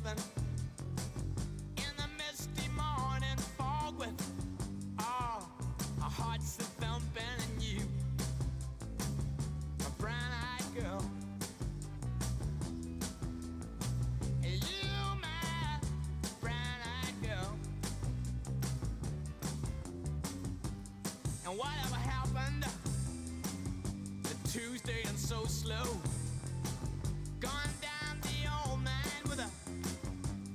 something in the misty morning fog with all our hearts are thumping and you, a brown-eyed girl. You, my brown-eyed girl. And whatever happened to Tuesday and so slow, gone down the old man with a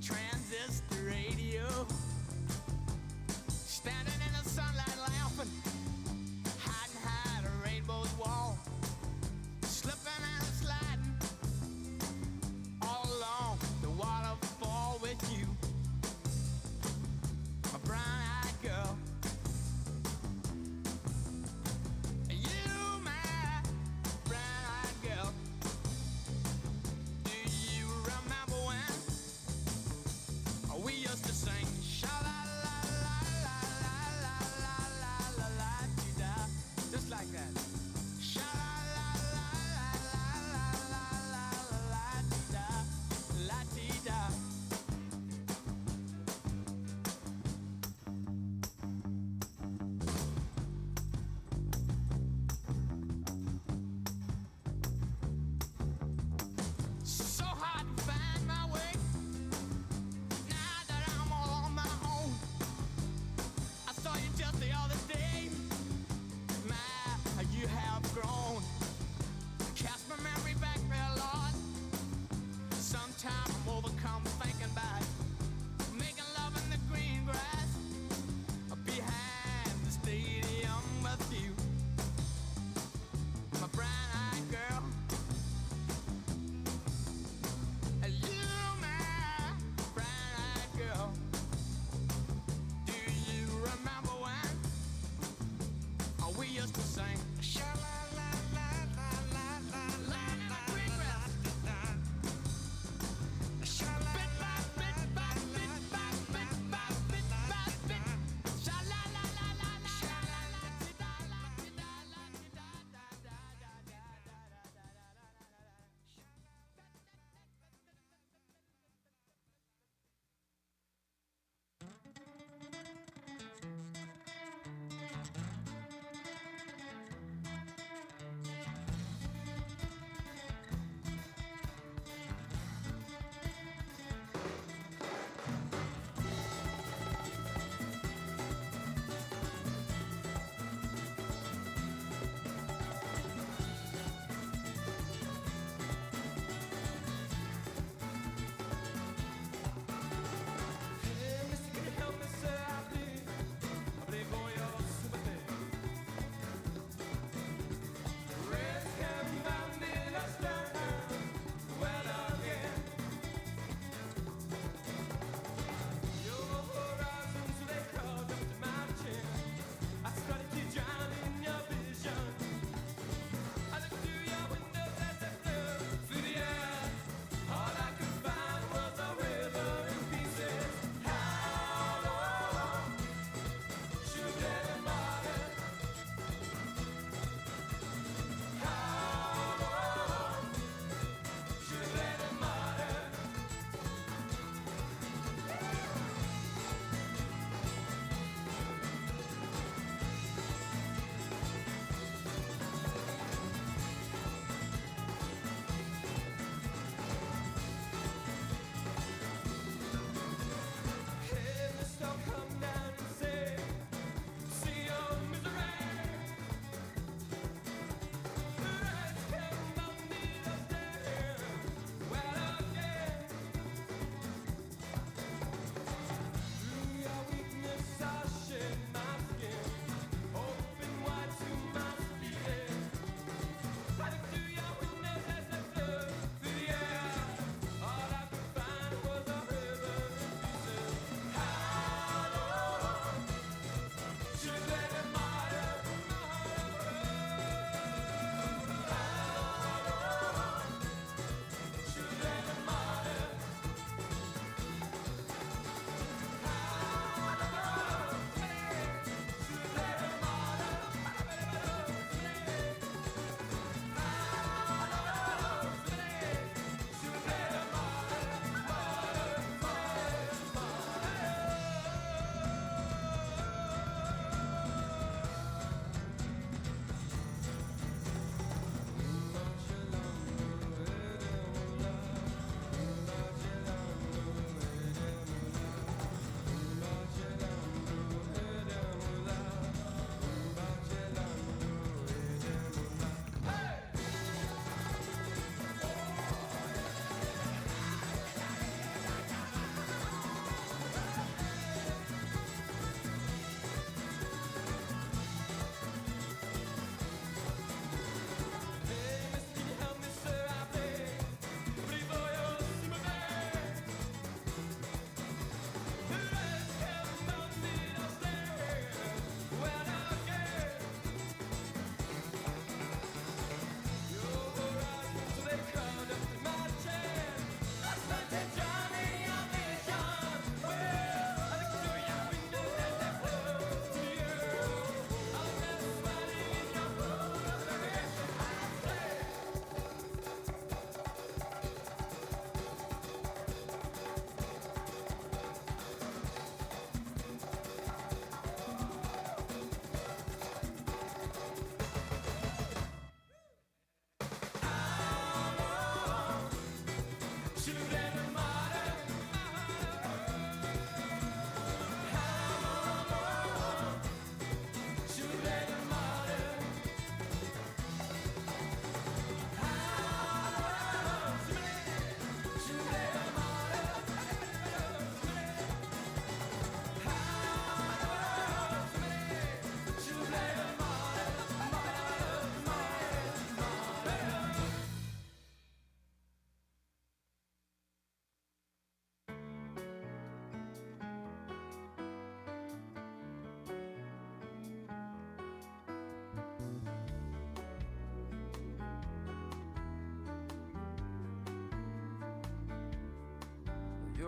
transistor radio, standing in the sunlight laughing, hiding behind a rainbow's wall, slipping and sliding all along the waterfall with you, a brown-eyed girl. You, my brown-eyed girl.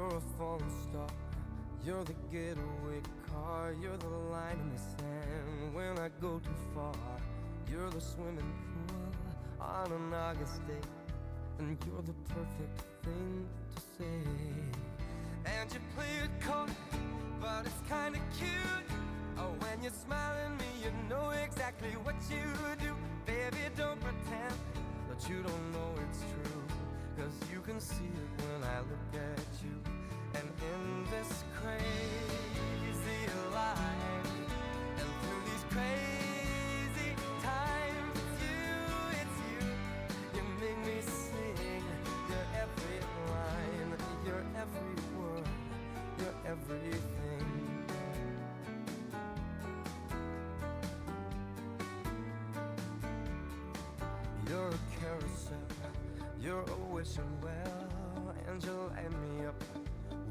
You're a falling star, you're the getaway car, you're the line in the sand when I go too far. You're the swimming pool on an August day, and you're the perfect thing to say. And you play it cold, but it's kinda cute. Oh, when you smile at me, you know exactly what you do. Baby, don't pretend that you don't know it's true, 'cause you can see it when I look at you. And in this crazy life, and through these crazy times, it's you, you make me sing. Your every line, your every word, your everything. You're a carousel, you're a wishing well, and you light me up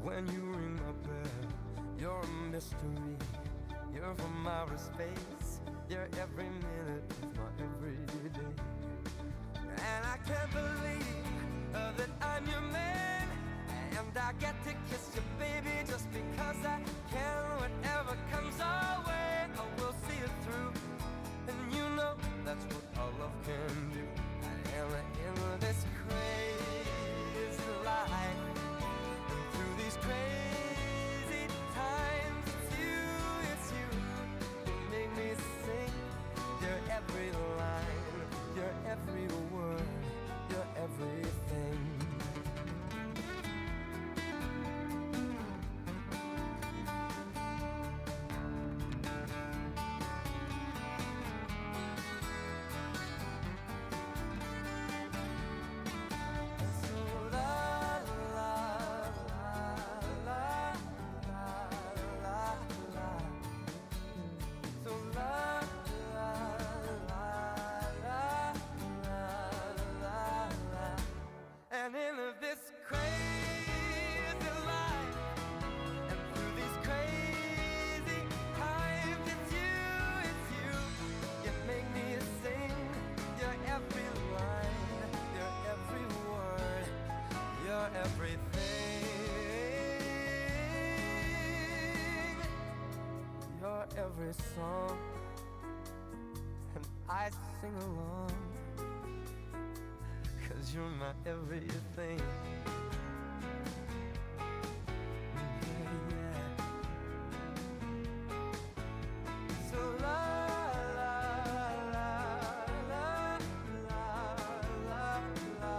when you ring my bell. You're a mystery, you're from outer space, you're every minute of my everyday. And I can't believe that I'm your man, and I get to kiss you, baby, just because I can. Whatever comes our way, I will see it through, and you know that's what our love can do. And in this crazy life, and through these crazy times, it's you, you make me sing. Your every line, your every word, your everything. And in this crazy life, and through these crazy times, it's you, you make me sing. Your every line, your every word, your everything, your every song, and I sing along, 'cause you're my everything. Yeah. So la la la la la la la.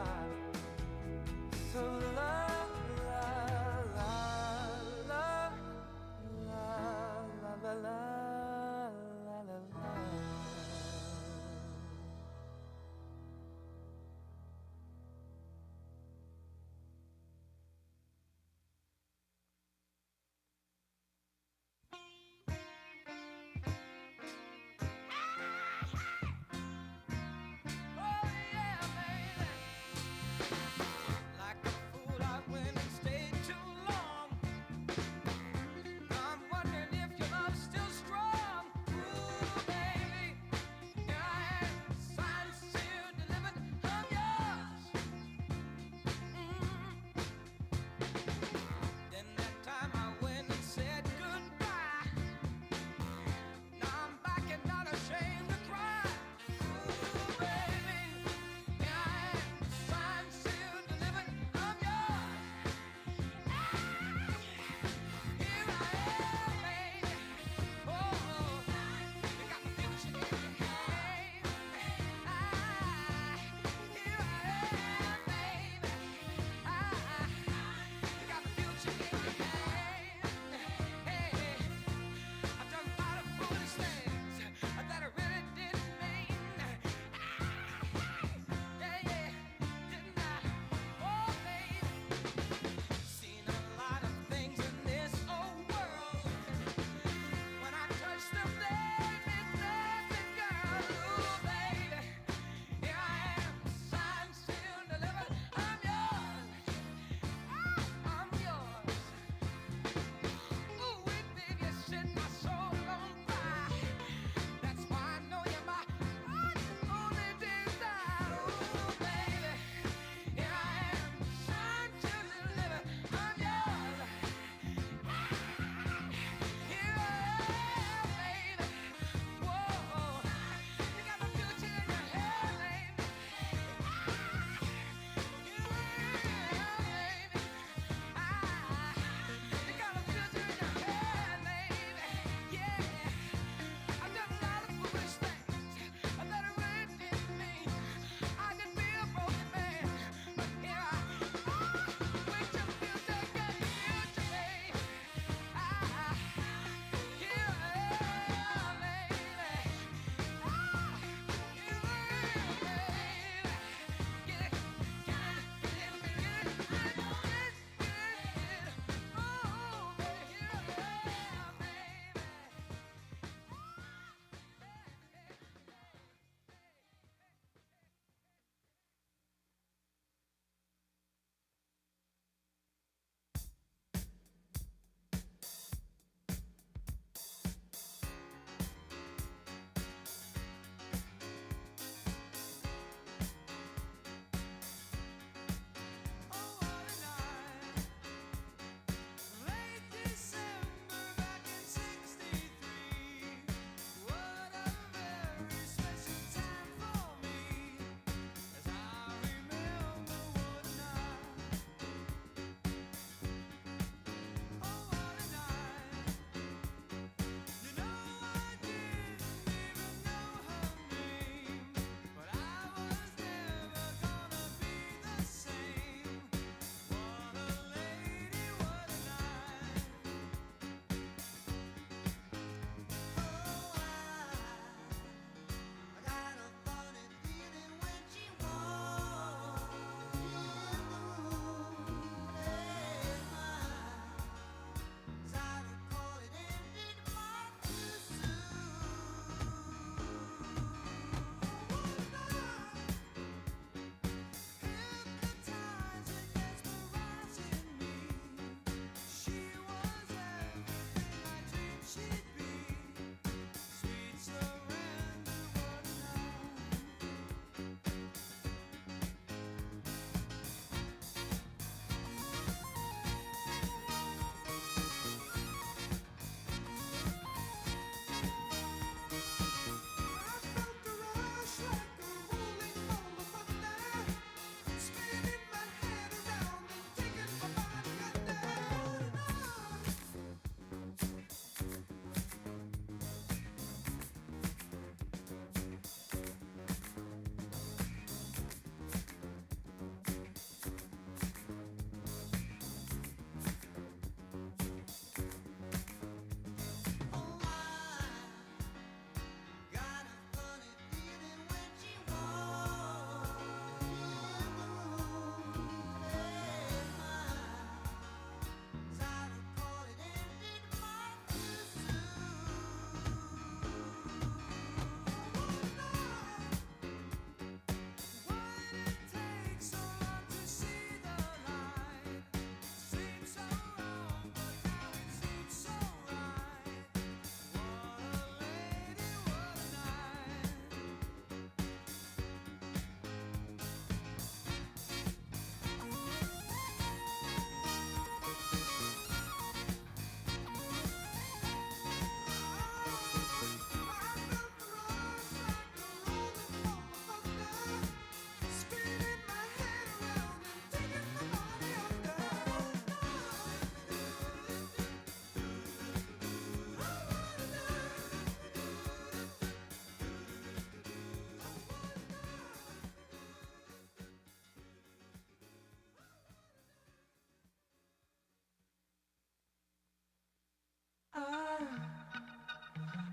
So la la la la la la la la.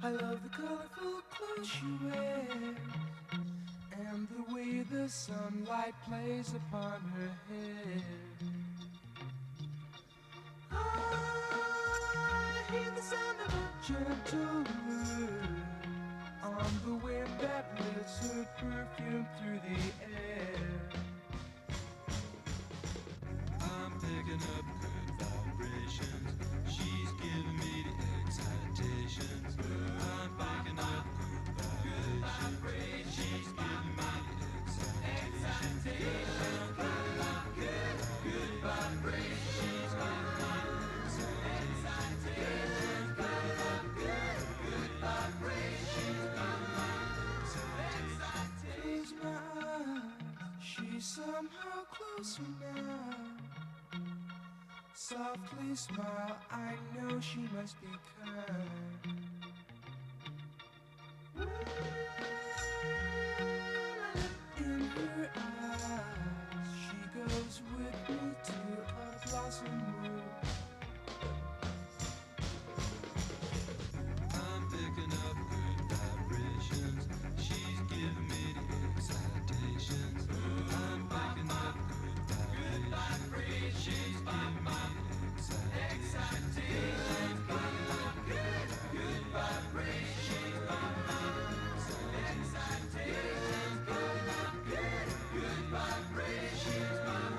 I love the colorful clothes she wears and the way the sunlight plays upon her hair. I hear the sound of a gentle word on the wind that lifts her perfume through the air. I'm picking up good vibrations. She's giving me the excitations. I'm picking up good vibrations. She's giving me the excitations. Good vibrations. She's giving me the excitations. Good vibrations. Close my eyes. She's somehow closer now. Softly smile, I know she must be kind. In her eyes, she goes with me to a blossom room. I'm picking up good vibrations. She's giving me the excitations. I'm picking up good vibrations. She's giving me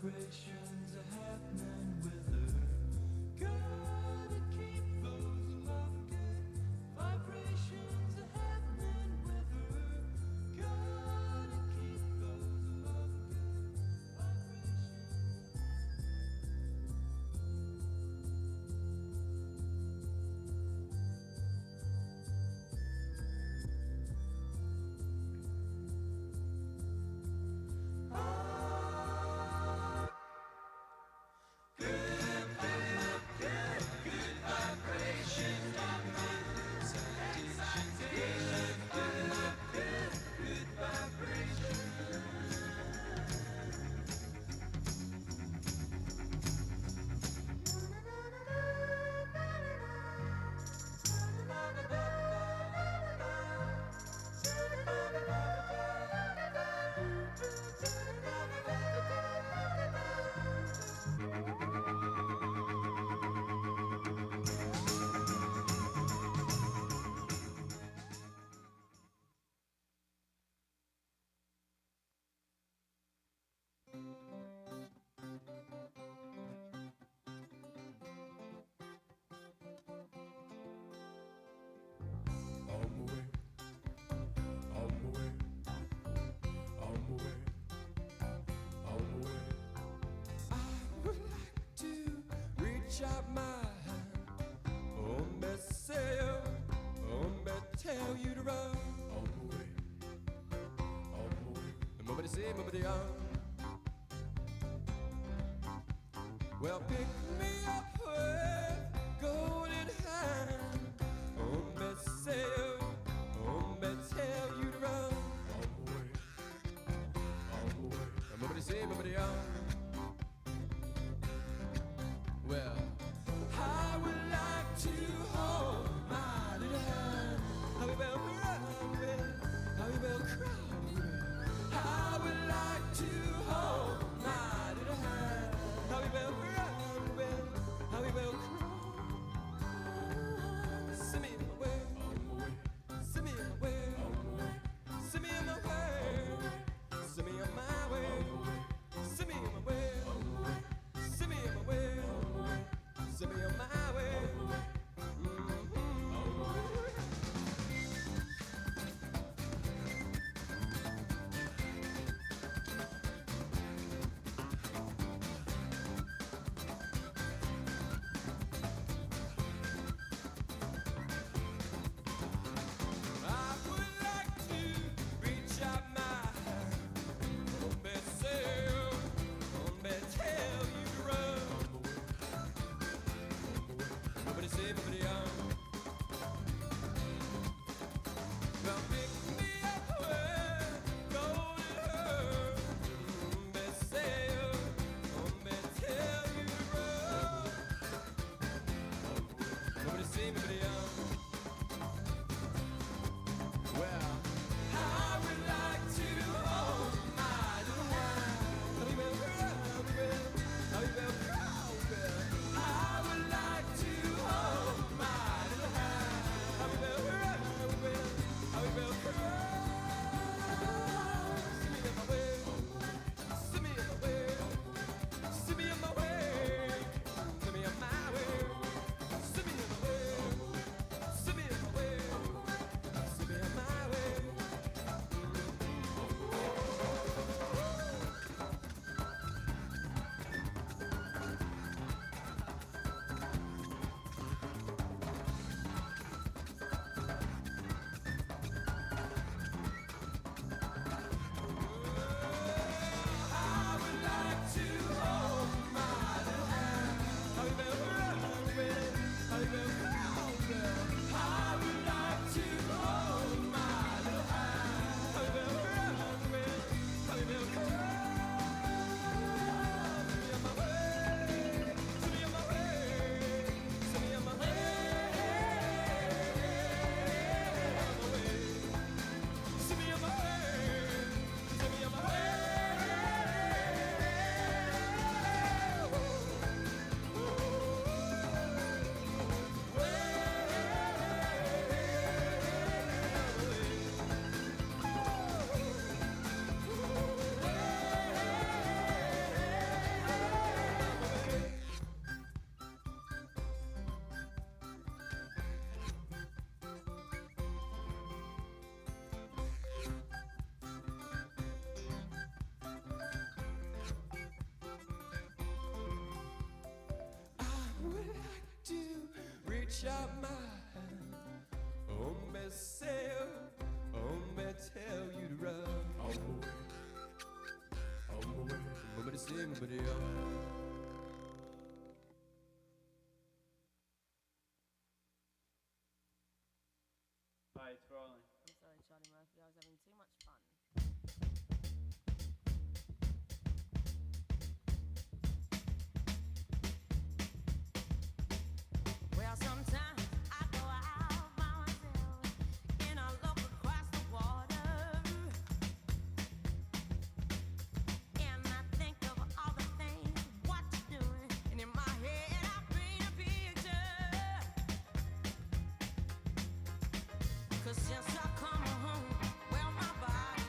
vibrations are happening with her. Gotta keep those love good vibrations are happening with her. Gotta keep those love good out my hand. Oh, me say, oh, me tell you to run. On the way, nobody say, nobody on. Well, pick me up with golden hand. Oh, me say, oh, me tell you to run. On the way, nobody say, nobody on. Well, I would like to hold my little hand. How we will run with, how we will cry with. I would like to hold my little hand. How we will run with, how we reach out my hand. Hombre, sail, hombre, tell you to run. On the way, on the way. Hombre, sing, hombre, Hi, it's rolling. I'm sorry, Charlie Murphy. I was having too much fun. Well, sometimes I go out by myself and I look across the water, and I think of all the things what you're doing, and in my head I paint a picture. 'Cause since I come home, well, my body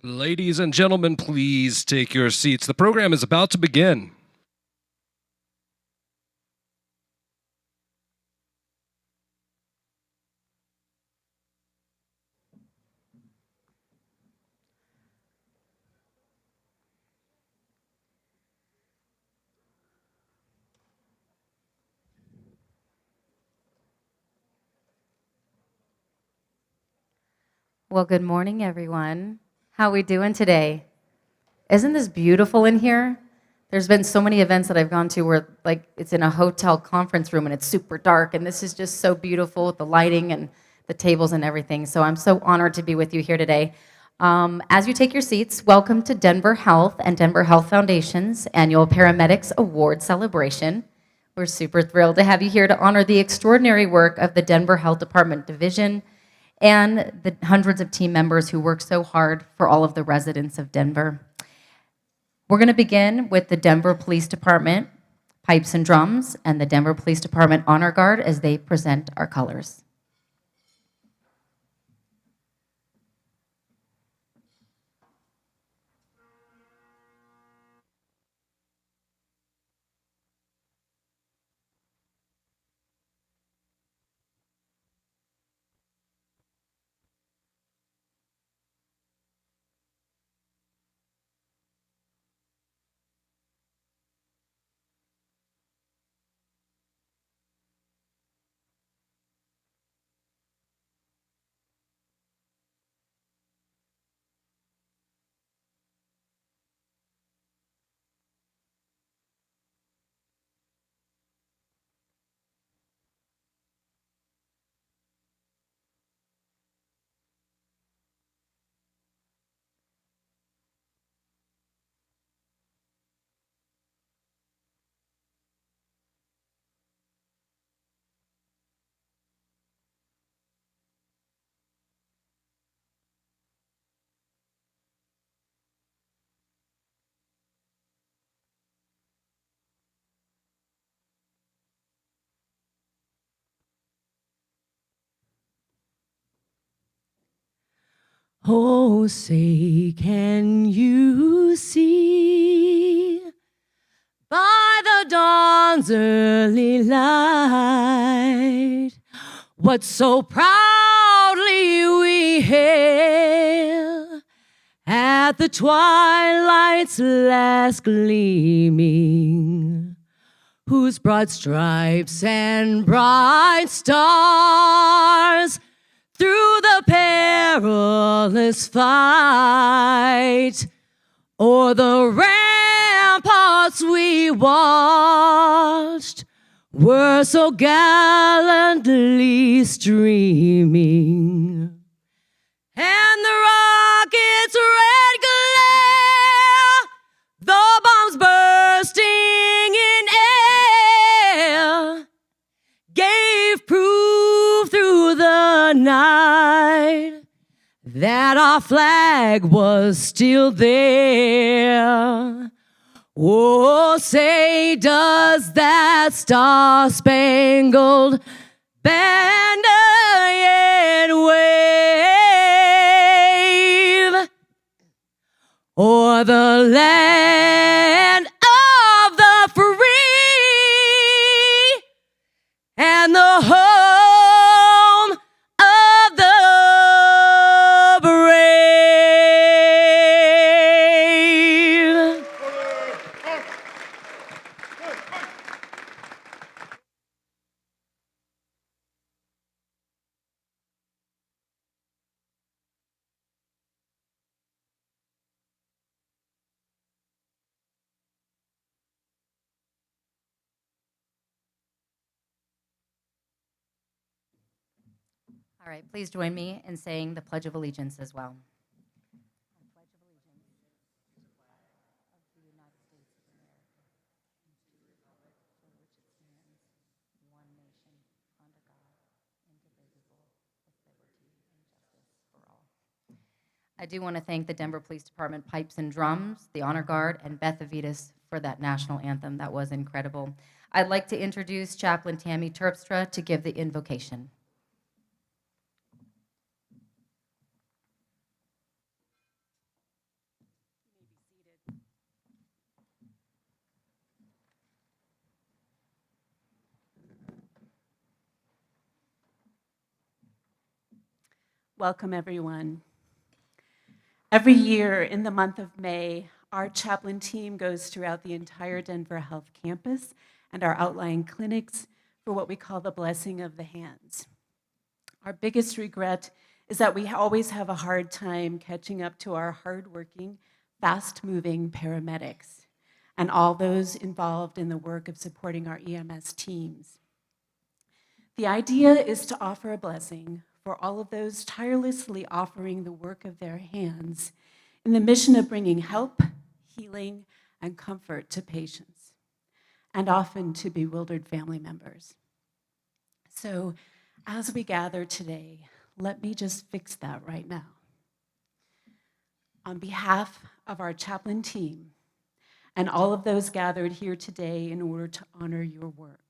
Ladies and gentlemen, please take your seats. The program is about to begin. Well, good morning, everyone. How we doing today? Isn't this beautiful in here? There's been so many events that I've gone to where like it's in a hotel conference room and it's super dark, and this is just so beautiful with the lighting and the tables and everything. So I'm so honored to be with you here today. As you take your seats, welcome to Denver Health and Denver Health Foundation's annual Paramedics Award celebration. We're super thrilled to have you here to honor the extraordinary work of the Denver Health Department Division and the hundreds of team members who work so hard for all of the residents of Denver. We're going to begin with the Denver Police Department Pipes and Drums and the Denver Police Department Honor Guard as they present our colors. Oh, say, can you see by the dawn's early light what so proudly we hail at the twilight's last gleaming, whose broad stripes and bright stars through the perilous fight o'er the ramparts we watched were so gallantly streaming, and the rocket's red glare, the bombs bursting in air, gave proof through the night that our flag was still there. Oh, say, does that star-spangled banner yet wave o'er the land of the free and the home of the brave? All right, please join me in saying the Pledge of Allegiance as well. I do want to thank the Denver Police Department Pipes and Drums, the Honor Guard, and Beth Avitas for that national anthem. That was incredible. I'd like to introduce Chaplain Tammy Terpstra to give the invocation. Welcome, everyone. Every year in the month of May, our chaplain team goes throughout the entire Denver Health campus and our outlying clinics for what we call the blessing of the hands. Our biggest regret is that we always have a hard time catching up to our hardworking, fast-moving paramedics and all those involved in the work of supporting our EMS teams. The idea is to offer a blessing for all of those tirelessly offering the work of their hands in the mission of bringing help, healing, and comfort to patients, and often to bewildered family members. So, as we gather today, let me just fix that right now. On behalf of our chaplain team and all of those gathered here today in order to honor your work,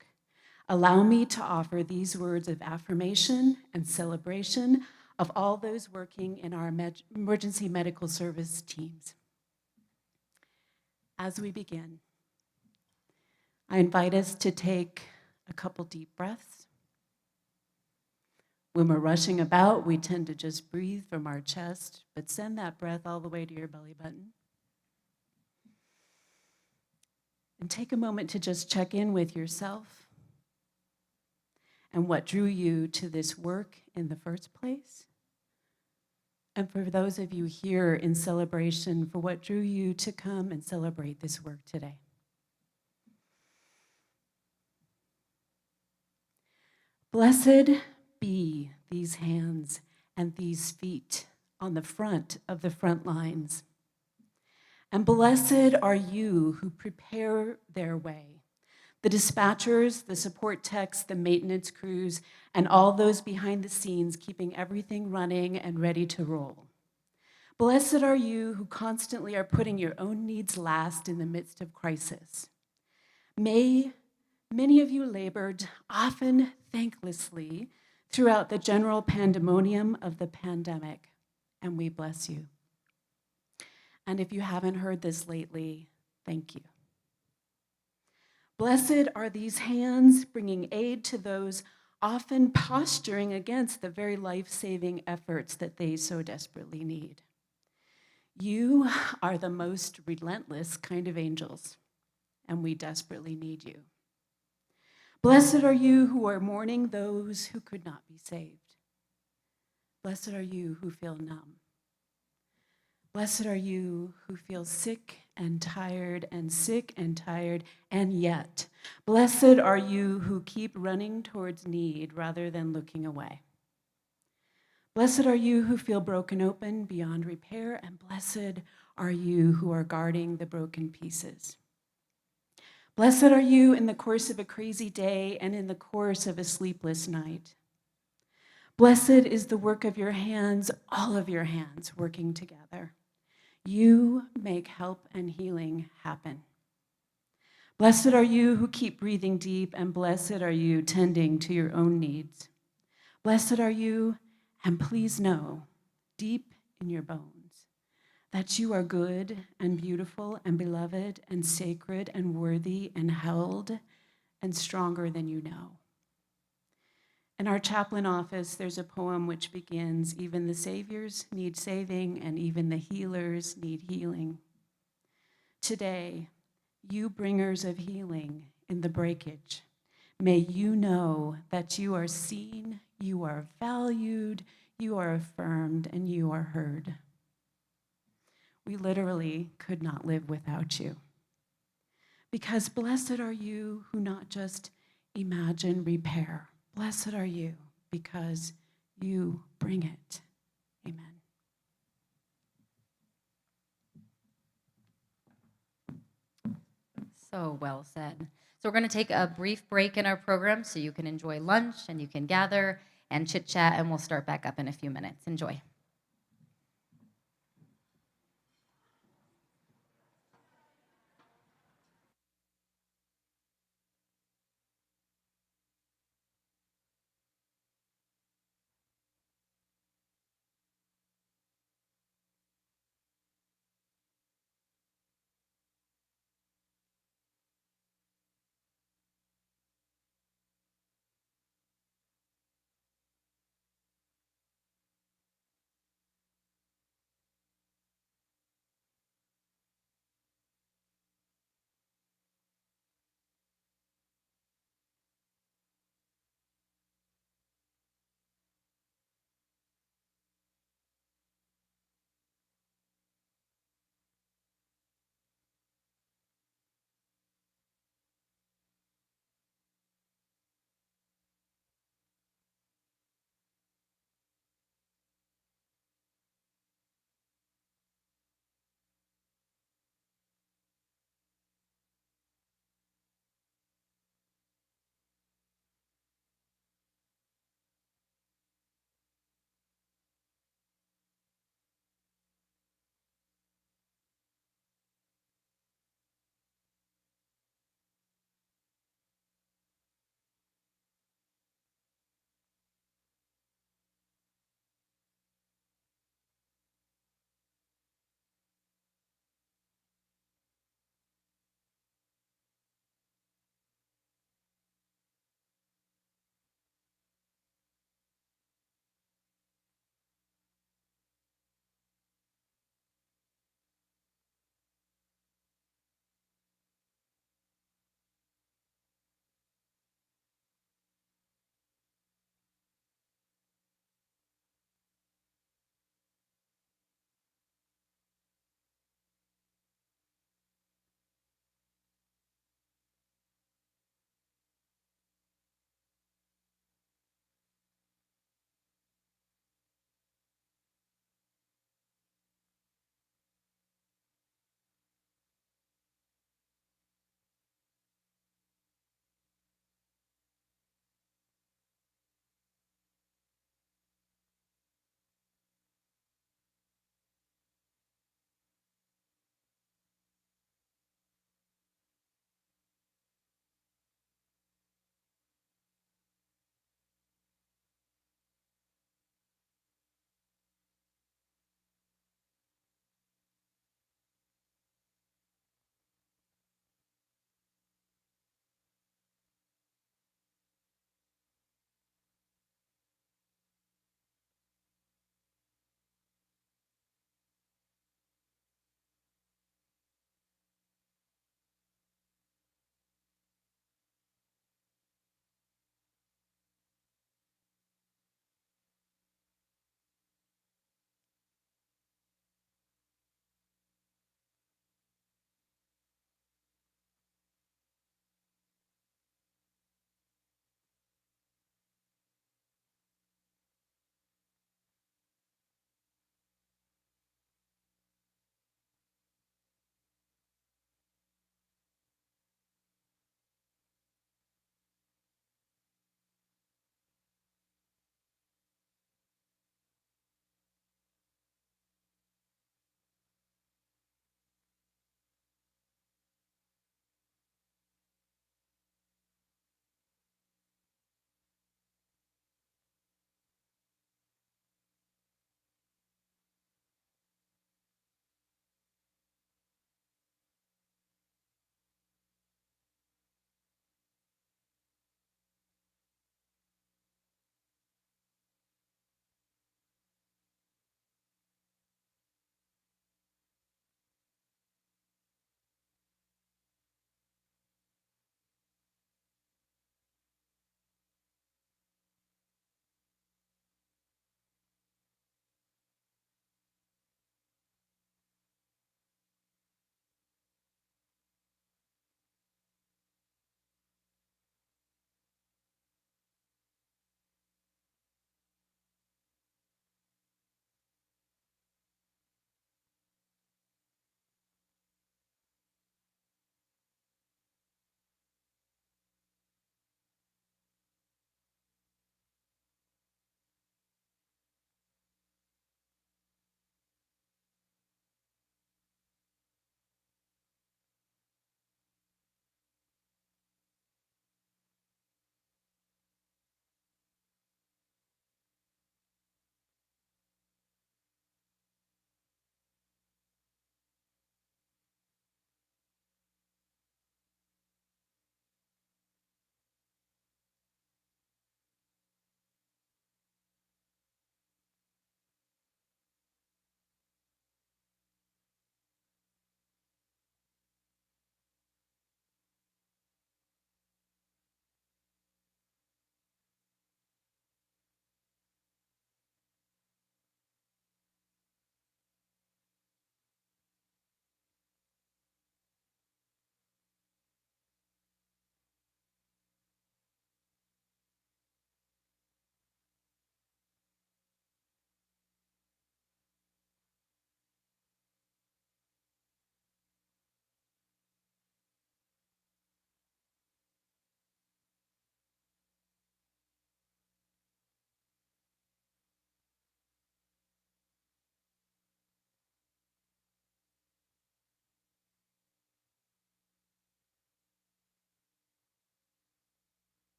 allow me to offer these words of affirmation and celebration of all those working in our emergency medical service teams. As we begin, I invite us to take a couple deep breaths. When we're rushing about, we tend to just breathe from our chest, but send that breath all the way to your belly button. And take a moment to just check in with yourself and what drew you to this work in the first place. And for those of you here in celebration, for what drew you to come and celebrate this work today. Blessed be these hands and these feet on the front of the front lines. And blessed are you who prepare their way, the dispatchers, the support techs, the maintenance crews, and all those behind the scenes keeping everything running and ready to roll. Blessed are you who constantly are putting your own needs last in the midst of crisis. Many of you labored, often thanklessly, throughout the general pandemonium of the pandemic, and we bless you. And if you haven't heard this lately, thank you. Blessed are these hands bringing aid to those often posturing against the very life-saving efforts that they so desperately need. You are the most relentless kind of angels, and we desperately need you. Blessed are you who are mourning those who could not be saved. Blessed are you who feel numb. Blessed are you who feel sick and tired, and yet, blessed are you who keep running towards need rather than looking away. Blessed are you who feel broken open beyond repair, and blessed are you who are guarding the broken pieces. Blessed are you in the course of a crazy day and in the course of a sleepless night. Blessed is the work of your hands, all of your hands working together. You make help and healing happen. Blessed are you who keep breathing deep, and blessed are you tending to your own needs. Blessed are you, and please know, deep in your bones, that you are good and beautiful and beloved and sacred and worthy and held and stronger than you know. In our chaplain office, there's a poem which begins, even the saviors need saving and even the healers need healing. Today, you bringers of healing in the breakage, may you know that you are seen, you are valued, you are affirmed, and you are heard. We literally could not live without you. Because blessed are you who not just imagine repair. Blessed are you because you bring it. Amen. So well said. So we're going to take a brief break in our program so you can enjoy lunch and you can gather and chit chat, and we'll start back up in a few minutes. Enjoy.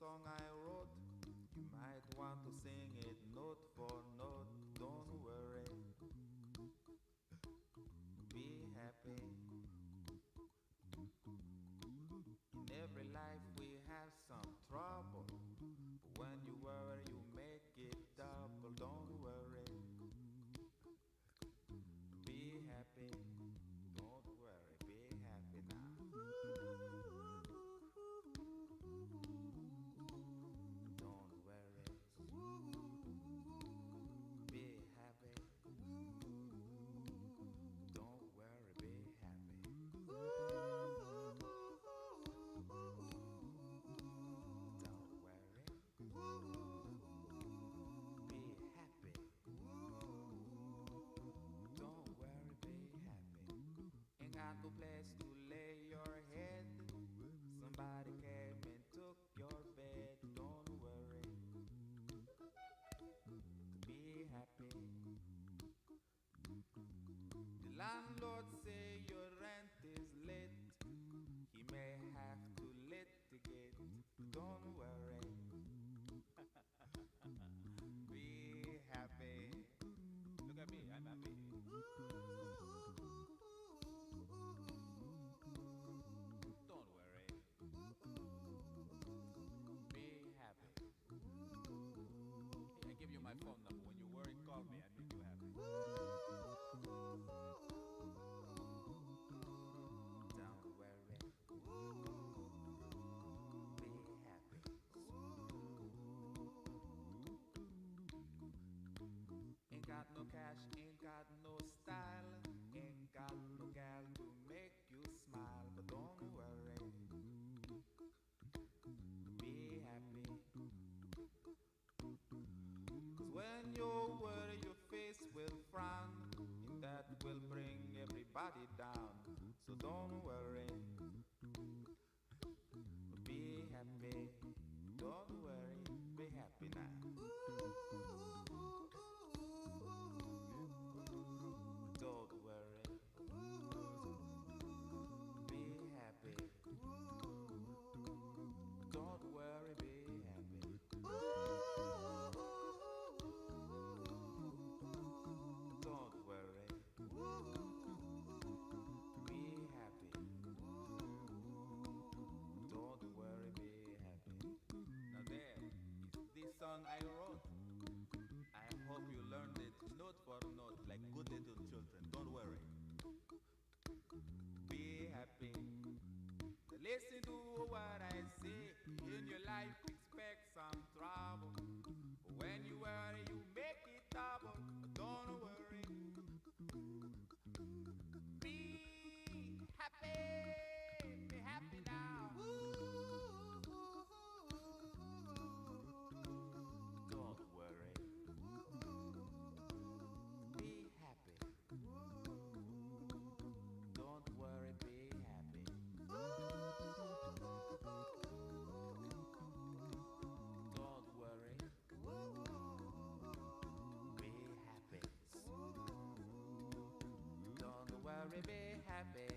song I wrote. You might want to sing it note for note. Don't worry, be happy. In every life we have some trouble. When you worry, you make it double. Don't worry, be happy. Don't worry, be happy now. Don't worry, be happy. Don't worry, be happy. Don't worry, be happy. Don't worry, be happy. Ain't got no place to lay your head. Somebody came and took your bed. Don't worry, be happy. The landlord say your rent is late. He may have to litigate. Don't worry, be happy. Look at me, I'm happy. Don't worry, be happy. Hey, I give you my phone number. When you worry, call me. I make you happy. Don't worry, be happy. Ain't got no cash, ain't got no style, ain't got no gal to make you smile. But don't worry, be happy. 'Cause when you worry, your face will frown, and that will bring everybody down. So don't worry, be happy. Don't worry, be happy now. Don't worry, be happy. Don't worry, be happy. Don't worry, be happy. Don't worry, be happy. Now there is this song I wrote. I hope you learned it note for note like good little children. Don't worry, be happy. Listen to what I say. In your life, expect some trouble. When you worry, you make it double. Don't worry, be happy. Be happy now. Don't worry, be happy. Don't worry, be happy. Don't worry, be happy. Don't worry, be happy.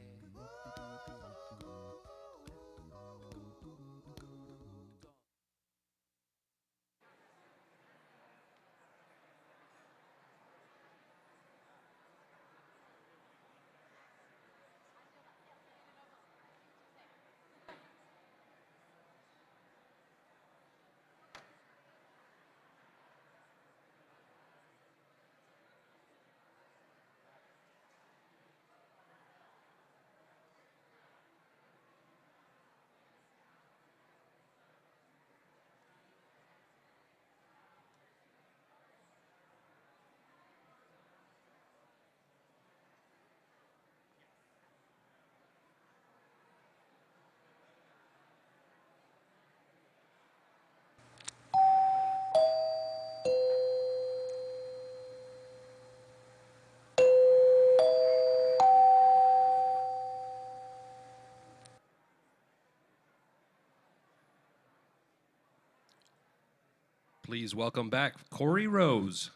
Please welcome back Corey Rose.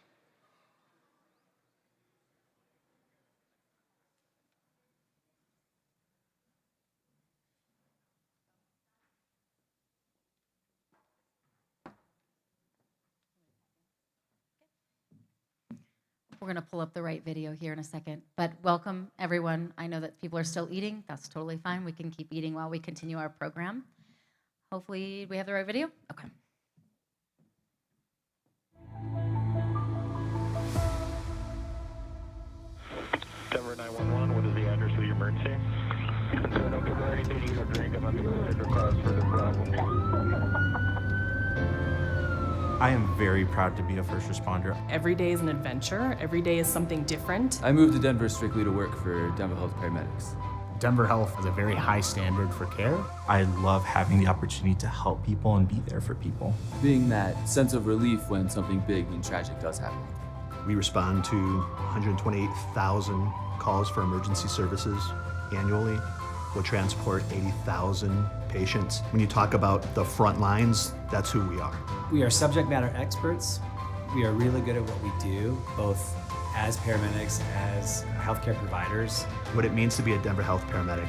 we're going to pull up the right video here in a second. But welcome, everyone. I know that people are still eating. That's totally fine. We can keep eating while we continue our program. Hopefully, we have the right video. Okay. Denver 911, what is the address of the emergency? No good, they need a drink. I'm under the cause for the problem. I am very proud to be a first responder. Every day is an adventure. Every day is something different. I moved to Denver strictly to work for Denver Health Paramedics. Denver Health has a very high standard for care. I love having the opportunity to help people and be there for people. Being that sense of relief when something big and tragic does happen. We respond to 128,000 calls for emergency services annually. We'll transport 80,000 patients. When you talk about the front lines, that's who we are. We are subject matter experts. We are really good at what we do, both as paramedics, as healthcare providers. What it means to be a Denver Health paramedic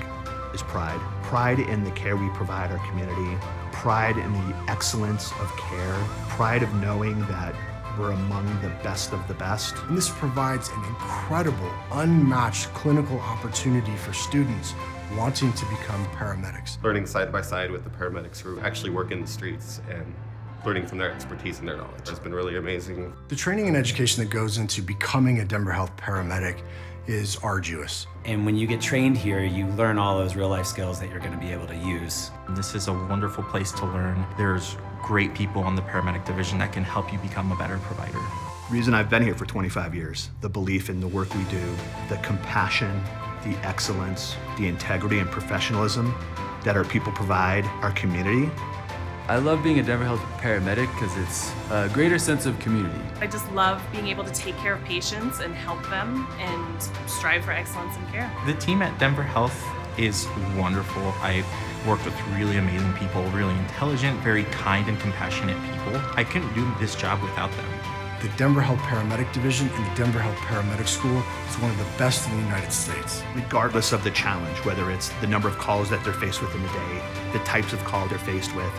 is pride. Pride in the care we provide our community, pride in the excellence of care, pride of knowing that we're among the best of the best. And this provides an incredible, unmatched clinical opportunity for students wanting to become paramedics. Learning side by side with the paramedics who actually work in the streets and learning from their expertise and their knowledge has been really amazing. The training and education that goes into becoming a Denver Health paramedic is arduous. And when you get trained here, you learn all those real life skills that you're going to be able to use. This is a wonderful place to learn. There's great people on the paramedic division that can help you become a better provider. The reason I've been here for 25 years, the belief in the work we do, the compassion, the excellence, the integrity and professionalism that our people provide our community. I love being a Denver Health paramedic because it's a greater sense of community. I just love being able to take care of patients and help them and strive for excellence in care. The team at Denver Health is wonderful. I've worked with really amazing people, really intelligent, very kind and compassionate people. I couldn't do this job without them. The Denver Health Paramedic Division and the Denver Health Paramedic School is one of the best in the United States. Regardless of the challenge, whether it's the number of calls that they're faced with in the day, the types of calls they're faced with,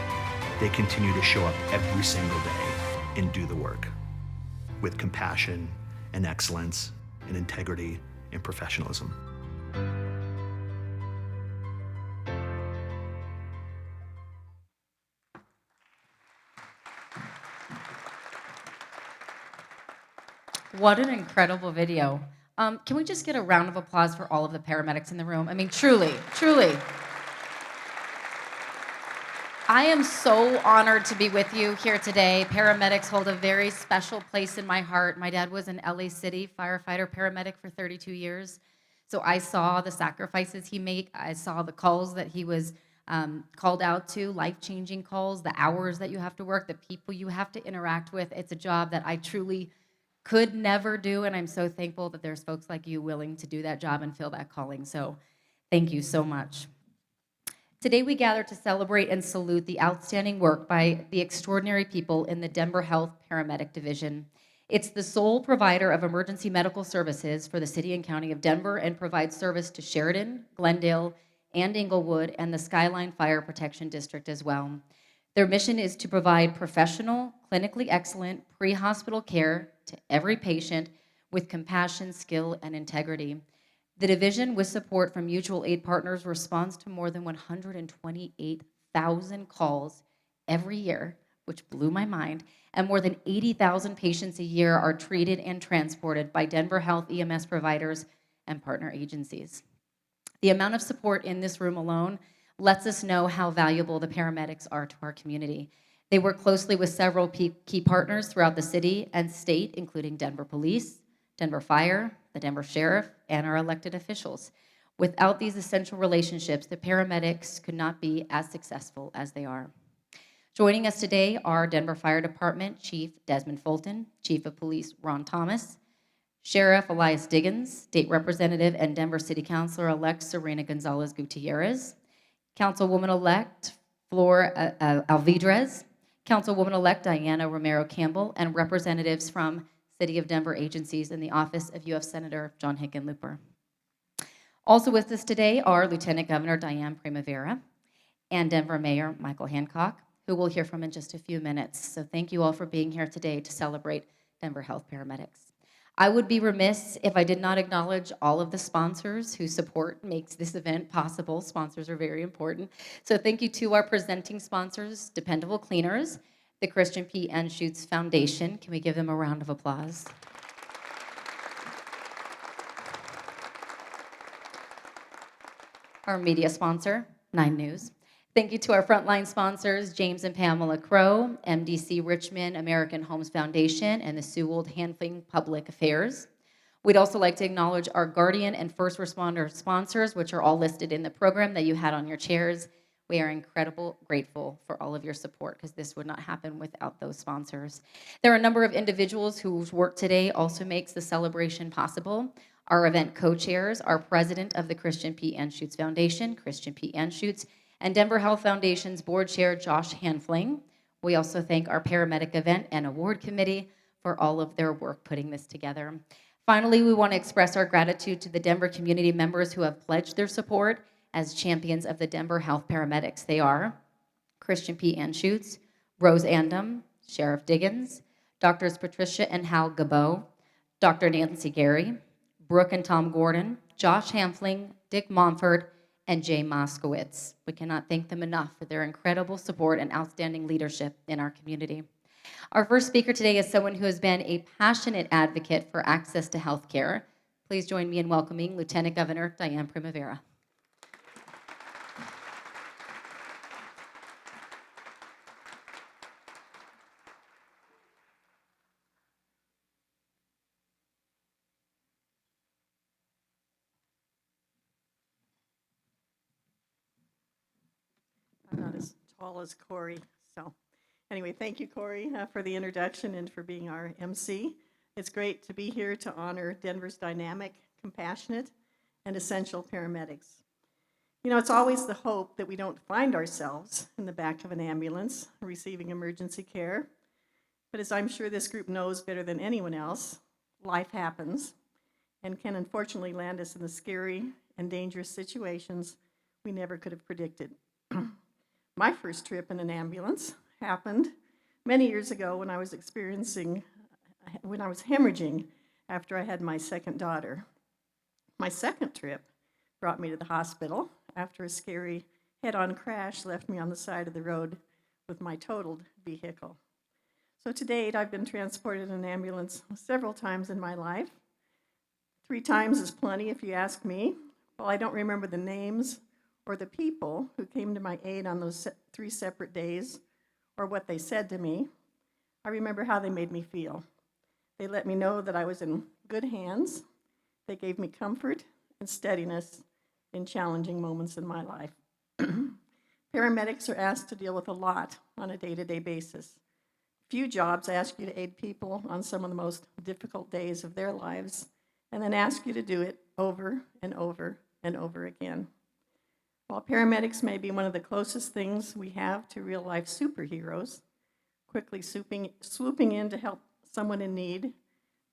they continue to show up every single day and do the work with compassion and excellence and integrity and professionalism. What an incredible video. Can we just get a round of applause for all of the paramedics in the room? I mean, truly, truly. I am so honored to be with you here today. Paramedics hold a very special place in my heart. My dad was an LA City firefighter paramedic for 32 years. So I saw the sacrifices he made. I saw the calls that he was called out to, life-changing calls, the hours that you have to work, the people you have to interact with. It's a job that I truly could never do, and I'm so thankful that there's folks like you willing to do that job and fill that calling. So thank you so much. Today we gather to celebrate and salute the outstanding work by the extraordinary people in the Denver Health Paramedic Division. It's the sole provider of emergency medical services for the city and county of Denver and provides service to Sheridan, Glendale, and Inglewood, and the Skyline Fire Protection District as well. Their mission is to provide professional, clinically excellent pre-hospital care to every patient with compassion, skill, and integrity. The division, with support from mutual aid partners, responds to more than 128,000 calls every year, which blew my mind, and more than 80,000 patients a year are treated and transported by Denver Health EMS providers and partner agencies. The amount of support in this room alone lets us know how valuable the paramedics are to our community. They work closely with several key partners throughout the city and state, including Denver Police, Denver Fire, the Denver Sheriff, and our elected officials. Without these essential relationships, the paramedics could not be as successful as they are. Joining us today are Denver Fire Department Chief Desmond Fulton, Chief of Police Ron Thomas, Sheriff Elias Diggins, State Representative and Denver City Councilor-elect Serena Gonzalez Gutierrez, Councilwoman-elect Flor Alvidrez, Councilwoman-elect Diana Romero Campbell, and representatives from City of Denver agencies in the office of U.S. Senator John Hickenlooper. Also with us today are Lieutenant Governor Diane Primavera and Denver Mayor Michael Hancock, who we'll hear from in just a few minutes. So thank you all for being here today to celebrate Denver Health Paramedics. I would be remiss if I did not acknowledge all of the sponsors whose support makes this event possible. Sponsors are very important. So thank you to our presenting sponsors, Dependable Cleaners, the Christian P. Anschutz Foundation. Can we give them a round of applause? Our media sponsor, 9 News. Thank you to our frontline sponsors, James and Pamela Crow, MDC Richmond, American Homes Foundation, and the Sewell Handling Public Affairs. We'd also like to acknowledge our Guardian and first responder sponsors, which are all listed in the program that you had on your chairs. We are incredibly grateful for all of your support because this would not happen without those sponsors. There are a number of individuals whose work today also makes the celebration possible. Our event co-chairs are President of the Christian P. Anschutz Foundation, Christian P. Anschutz, and Denver Health Foundation's Board Chair, Josh Hanfling. We also thank our Paramedic Event and Award Committee for all of their work putting this together. Finally, we want to express our gratitude to the Denver community members who have pledged their support as champions of the Denver Health Paramedics. They are Christian P. Anschutz, Rose Andom, Sheriff Diggins, Doctors Patricia and Hal Gabo, Dr. Nancy Gary, Brooke and Tom Gordon, Josh Hanfling, Dick Monfort, and Jay Moskowitz. We cannot thank them enough for their incredible support and outstanding leadership in our community. Our first speaker today is someone who has been a passionate advocate for access to health care. Please join me in welcoming Lieutenant Governor Diane Primavera. I'm not as tall as Corey, so anyway, thank you, Corey, for the introduction and for being our MC. It's great to be here to honor Denver's dynamic, compassionate, and essential paramedics. You know, it's always the hope that we don't find ourselves in the back of an ambulance receiving emergency care, but as I'm sure this group knows better than anyone else, life happens and can unfortunately land us in the scary and dangerous situations we never could have predicted. My first trip in an ambulance happened many years ago when I was hemorrhaging after I had my second daughter. My second trip brought me to the hospital after a scary head-on crash left me on the side of the road with my totaled vehicle. So to date, I've been transported in an ambulance several times in my life. 3 times is plenty if you ask me. While I don't remember the names or the people who came to my aid on those 3 separate days, or what they said to me, I remember how they made me feel. They let me know that I was in good hands. They gave me comfort and steadiness in challenging moments in my life. Paramedics are asked to deal with a lot on a day-to-day basis. Few jobs ask you to aid people on some of the most difficult days of their lives, and then ask you to do it over and over and over again. While paramedics may be one of the closest things we have to real-life superheroes, quickly swooping in to help someone in need,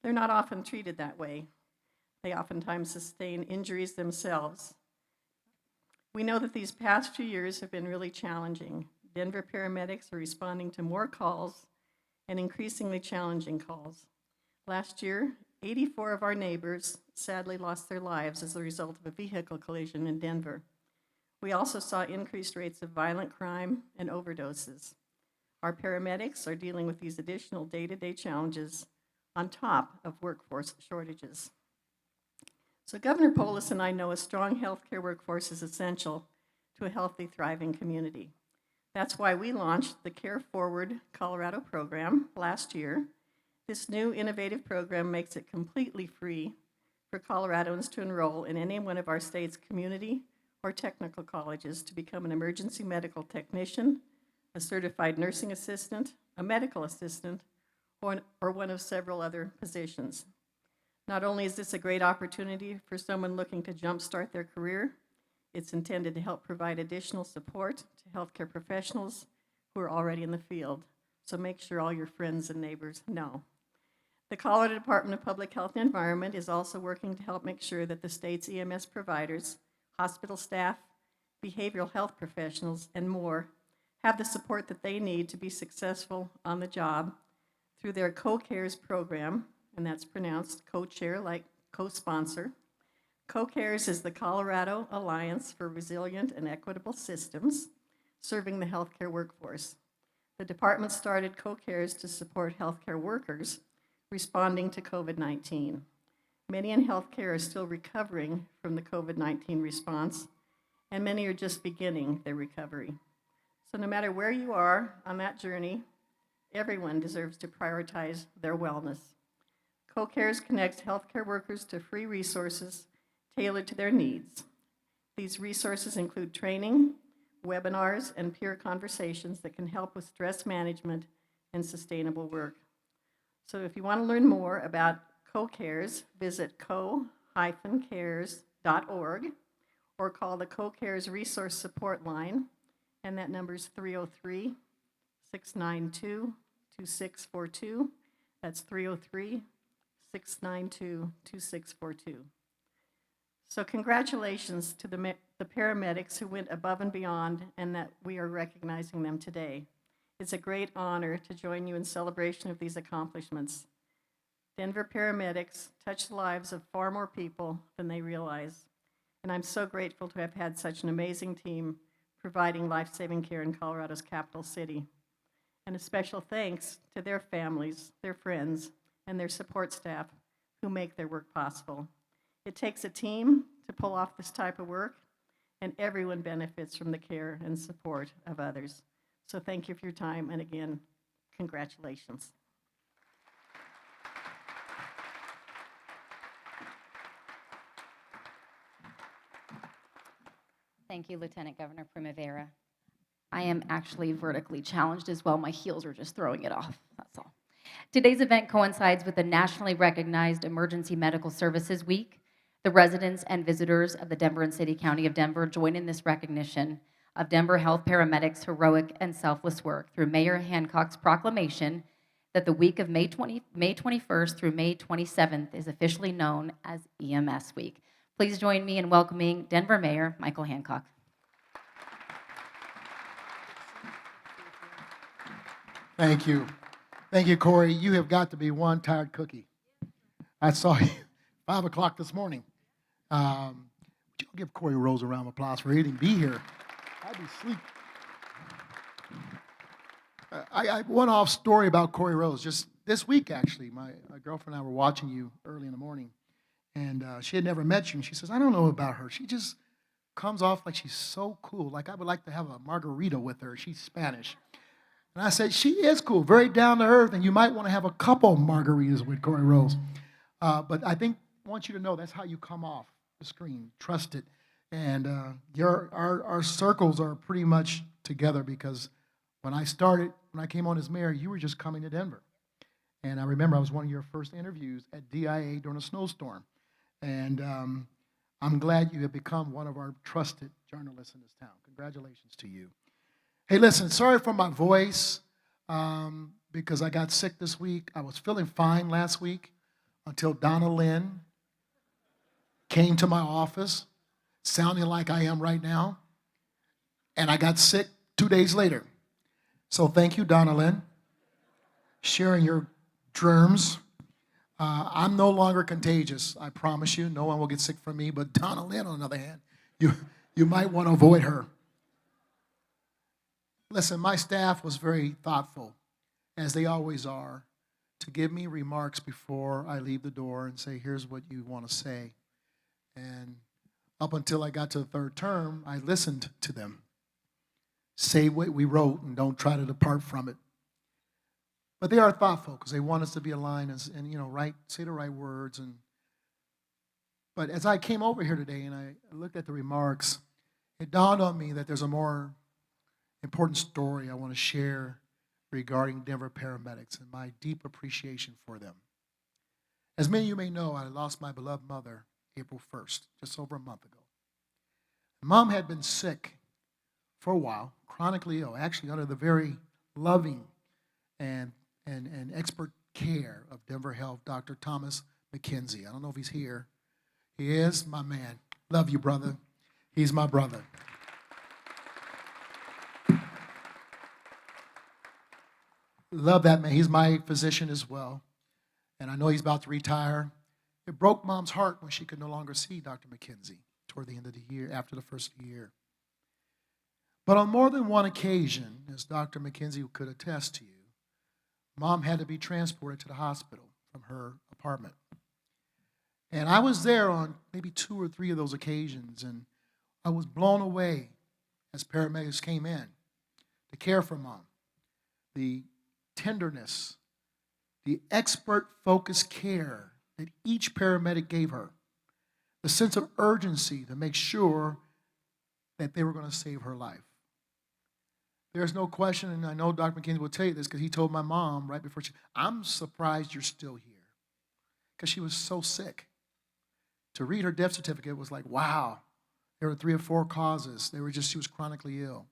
they're not often treated that way. They oftentimes sustain injuries themselves. We know that these past few years have been really challenging. Denver paramedics are responding to more calls and increasingly challenging calls. Last year, 84 of our neighbors sadly lost their lives as a result of a vehicle collision in Denver. We also saw increased rates of violent crime and overdoses. Our paramedics are dealing with these additional day-to-day challenges on top of workforce shortages. So Governor Polis and I know a strong healthcare workforce is essential to a healthy, thriving community. That's why we launched the Care Forward Colorado program last year. This new innovative program makes it completely free for Coloradans to enroll in any one of our state's community or technical colleges to become an emergency medical technician, a certified nursing assistant, a medical assistant, or one of several other positions. Not only is this a great opportunity for someone looking to jumpstart their career, it's intended to help provide additional support to healthcare professionals who are already in the field. So make sure all your friends and neighbors know. The Colorado Department of Public Health and Environment is also working to help make sure that the state's EMS providers, hospital staff, behavioral health professionals, and more have the support that they need to be successful on the job through their Co-Cares program, and that's pronounced co-chair like co-sponsor. Co-Cares is the Colorado Alliance for Resilient and Equitable Systems, serving the healthcare workforce. The department started Co-Cares to support healthcare workers responding to COVID-19. Many in healthcare are still recovering from the COVID-19 response, and many are just beginning their recovery. So no matter where you are on that journey, everyone deserves to prioritize their wellness. Co-Cares connects healthcare workers to free resources tailored to their needs. These resources include training, webinars, and peer conversations that can help with stress management and sustainable work. So if you want to learn more about Co-Cares, visit co-cares.org or call the Co-Cares Resource Support Line, and that number is 303-692-2642. That's 303-692-2642. So congratulations to the paramedics who went above and beyond and that we are recognizing them today. It's a great honor to join you in celebration of these accomplishments. Denver paramedics touch the lives of far more people than they realize, and I'm so grateful to have had such an amazing team providing life-saving care in Colorado's capital city. And a special thanks to their families, their friends, and their support staff who make their work possible. It takes a team to pull off this type of work, and everyone benefits from the care and support of others. So thank you for your time, and again, congratulations. Thank you, Lieutenant Governor Primavera. I am actually vertically challenged as well. My heels are just throwing it off, that's all. Today's event coincides with the nationally recognized Emergency Medical Services Week. The residents and visitors of the Denver and City County of Denver join in this recognition of Denver Health Paramedics' heroic and selfless work through Mayor Hancock's proclamation that the week of May 21st through May 27th is officially known as EMS Week. Please join me in welcoming Denver Mayor Michael Hancock. Thank you. Thank you, Corey. You have got to be one tired cookie. I saw you 5 o'clock this morning. Would you give Corey Rose a round of applause for even be here? I'd be asleep. I one-off story about Corey Rose. Just this week, actually, my girlfriend and I were watching you early in the morning, and she had never met you. And she says, I don't know about her. She just comes off like she's so cool. Like I would like to have a margarita with her. She's Spanish. And I said, she is cool, very down to earth, and you might want to have a couple margaritas with Corey Rose. But I want you to know that's how you come off the screen. Trust it. And our circles are pretty much together because when I came on as mayor, you were just coming to Denver. And I remember I was one of your first interviews at DIA during a snowstorm. And I'm glad you have become one of our trusted journalists in this town. Congratulations to you. Hey, listen, sorry for my voice because I got sick this week. I was feeling fine last week until Donna Lynn came to my office, sounding like I am right now, and I got sick 2 days later. So thank you, Donna Lynn, sharing your germs. I'm no longer contagious, I promise you. No one will get sick from me, but Donna Lynn, on the other hand, you might want to avoid her. Listen, my staff was very thoughtful, as they always are, to give me remarks before I leave the door and say, here's what you want to say. And up until I got to the third term, I listened to them. Say what we wrote and don't try to depart from it. But they are thoughtful because they want us to be aligned and say the right words. But as I came over here today and I looked at the remarks, it dawned on me that there's a more important story I want to share regarding Denver paramedics and my deep appreciation for them. As many of you may know, I lost my beloved mother April 1st, just over a month ago. Mom had been sick for a while, chronically ill, actually under the very loving and expert care of Denver Health, Dr. Thomas McKenzie. I don't know if he's here. He is my man. Love you, brother. He's my brother. Love that man. He's my physician as well. and I know he's about to retire. It broke Mom's heart when she could no longer see Dr. McKenzie toward the end of the year, after the first year. But on more than one occasion, as Dr. McKenzie could attest to you, Mom had to be transported to the hospital from her apartment. And I was there on maybe 2 or 3 of those occasions, and I was blown away as paramedics came in to care for Mom. The tenderness, the expert-focused care that each paramedic gave her, the sense of urgency to make sure that they were going to save her life. There's no question, and I know Dr. McKenzie will tell you this because he told my mom right before I'm surprised you're still here, because she was so sick. To read her death certificate was like, wow, there were 3 or 4 causes. She was chronically ill.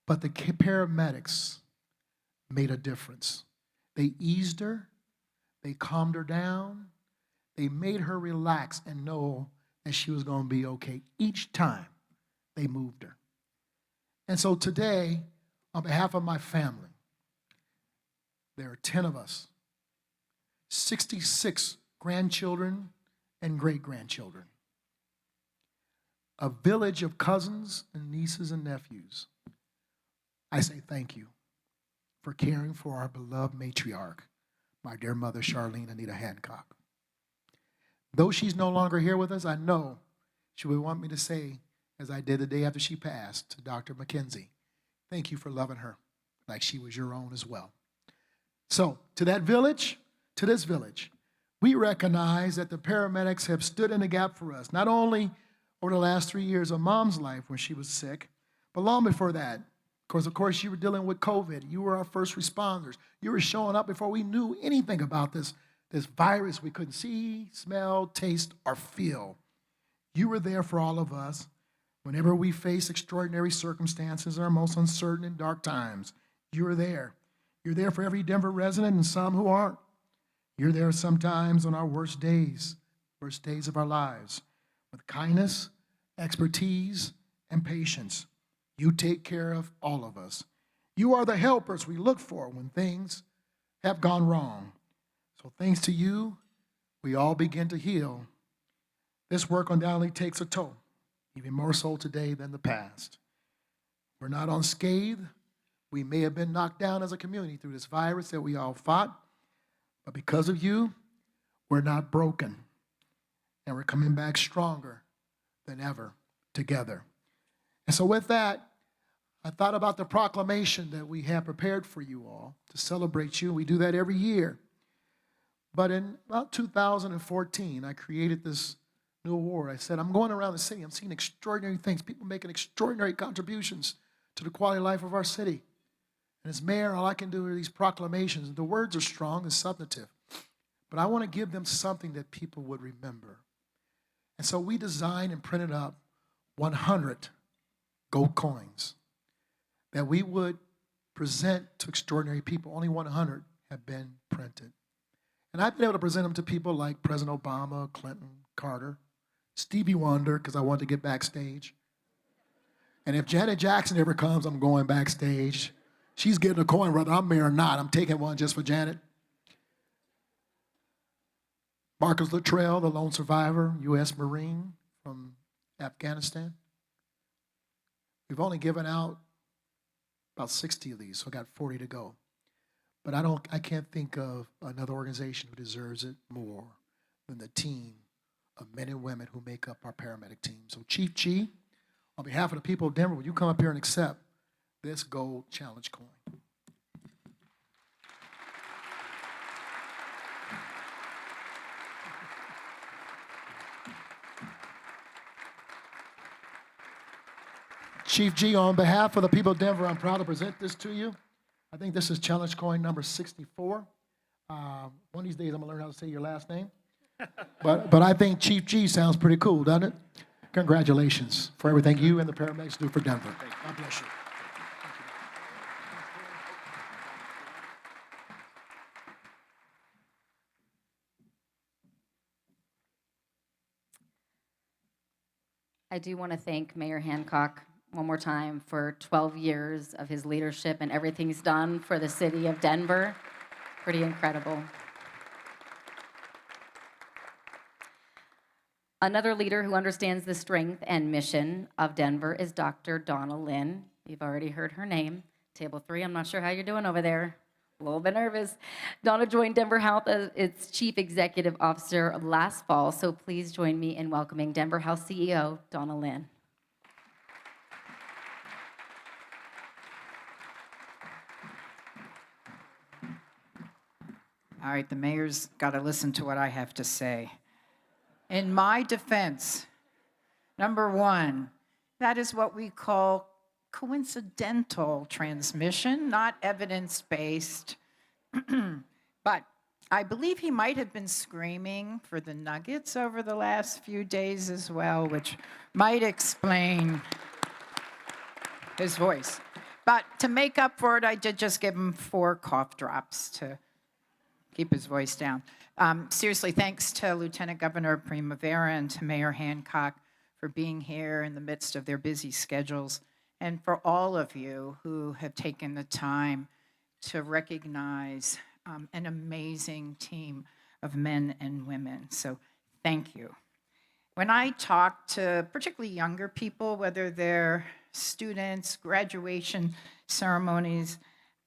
But the paramedics made a difference. They eased her, they calmed her down, they made her relax and know that she was going to be okay each time they moved her. And so today, on behalf of my family, there are 10 of us, 66 grandchildren and great-grandchildren, a village of cousins and nieces and nephews. I say thank you for caring for our beloved matriarch, my dear mother, Charlene Anita Hancock. Though she's no longer here with us, I know she would want me to say, as I did the day after she passed, to Dr. McKenzie, thank you for loving her like she was your own as well. So, to that village, to this village, we recognize that the paramedics have stood in the gap for us, not only over the last 3 years of Mom's life when she was sick, but long before that. Of course, you were dealing with COVID. You were our first responders. You were showing up before we knew anything about this virus we couldn't see, smell, taste, or feel. You were there for all of us whenever we face extraordinary circumstances or most uncertain and dark times. You were there. You're there for every Denver resident and some who aren't. You're there sometimes on our worst days of our lives, with kindness, expertise, and patience. You take care of all of us. You are the helpers we look for when things have gone wrong. So thanks to you, we all begin to heal. This work undoubtedly takes a toll, even more so today than the past. We're not unscathed. We may have been knocked down as a community through this virus that we all fought, but because of you, we're not broken, and we're coming back stronger than ever together. And so with that, I thought about the proclamation that we have prepared for you all to celebrate you. We do that every year. But in about 2014, I created this new award. I said, I'm going around the city. I'm seeing extraordinary things, people making extraordinary contributions to the quality of life of our city. And as mayor, all I can do are these proclamations. The words are strong and substantive, but I want to give them something that people would remember. And so we designed and printed up 100 gold coins that we would present to extraordinary people. Only 100 have been printed. And I've been able to present them to people like President Obama, Clinton, Carter, Stevie Wonder, because I wanted to get backstage. And if Janet Jackson ever comes, I'm going backstage. She's getting a coin, whether I'm mayor or not. I'm taking one just for Janet. Marcus Luttrell, the lone survivor, U.S. Marine from Afghanistan. We've only given out about 60 of these, so I got 40 to go. But I can't think of another organization who deserves it more than the team of men and women who make up our paramedic team. So Chief G, on behalf of the people of Denver, will you come up here and accept this gold challenge coin? Chief G, on behalf of the people of Denver, I'm proud to present this to you. I think this is challenge coin number 64. One of these days, I'm going to learn how to say your last name. But I think Chief G sounds pretty cool, doesn't it? Congratulations for everything you and the paramedics do for Denver. God bless you. I do want to thank Mayor Hancock one more time for 12 years of his leadership and everything he's done for the city of Denver. Pretty incredible. Another leader who understands the strength and mission of Denver is Dr. Donna Lynn. You've already heard her name. Table 3, I'm not sure how you're doing over there. A little bit nervous. Donna joined Denver Health as its Chief Executive Officer last fall, so please join me in welcoming Denver Health CEO, Donna Lynn. All right, the mayor's got to listen to what I have to say. In my defense, number one, that is what we call coincidental transmission, not evidence-based. But I believe he might have been screaming for the Nuggets over the last few days as well, which might explain his voice. But to make up for it, I did just give him 4 cough drops to keep his voice down. Seriously, thanks to Lieutenant Governor Primavera and to Mayor Hancock for being here in the midst of their busy schedules, and for all of you who have taken the time to recognize an amazing team of men and women. So thank you. When I talk to particularly younger people, whether they're students, graduation ceremonies,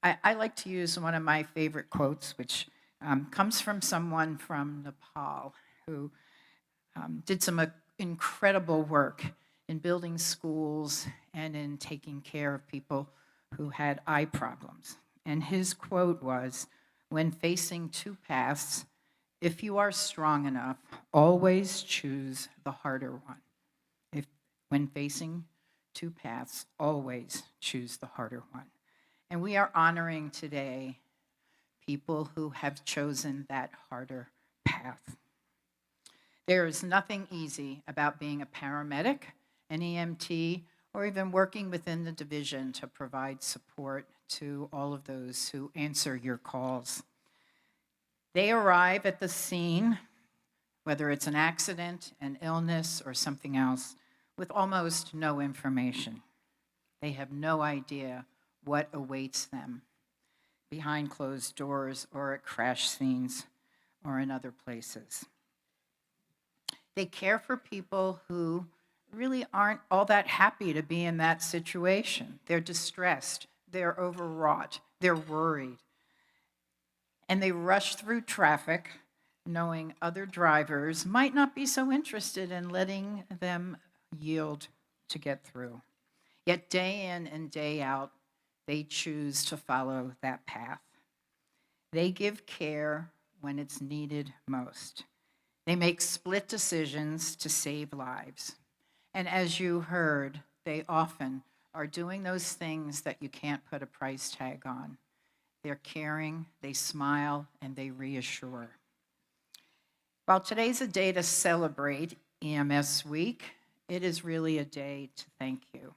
I like to use one of my favorite quotes, which comes from someone from Nepal who did some incredible work in building schools and in taking care of people who had eye problems. And his quote was, "When facing 2 paths, if you are strong enough, always choose the harder one." When facing 2 paths, always choose the harder one. And we are honoring today people who have chosen that harder path. There is nothing easy about being a paramedic, an EMT, or even working within the division to provide support to all of those who answer your calls. They arrive at the scene, whether it's an accident, an illness, or something else, with almost no information. They have no idea what awaits them behind closed doors or at crash scenes or in other places. They care for people who really aren't all that happy to be in that situation. They're distressed, they're overwrought, they're worried. And they rush through traffic knowing other drivers might not be so interested in letting them yield to get through. Yet day in and day out, they choose to follow that path. They give care when it's needed most. They make split decisions to save lives. And as you heard, they often are doing those things that you can't put a price tag on. They're caring, they smile, and they reassure. While today's a day to celebrate EMS Week, it is really a day to thank you.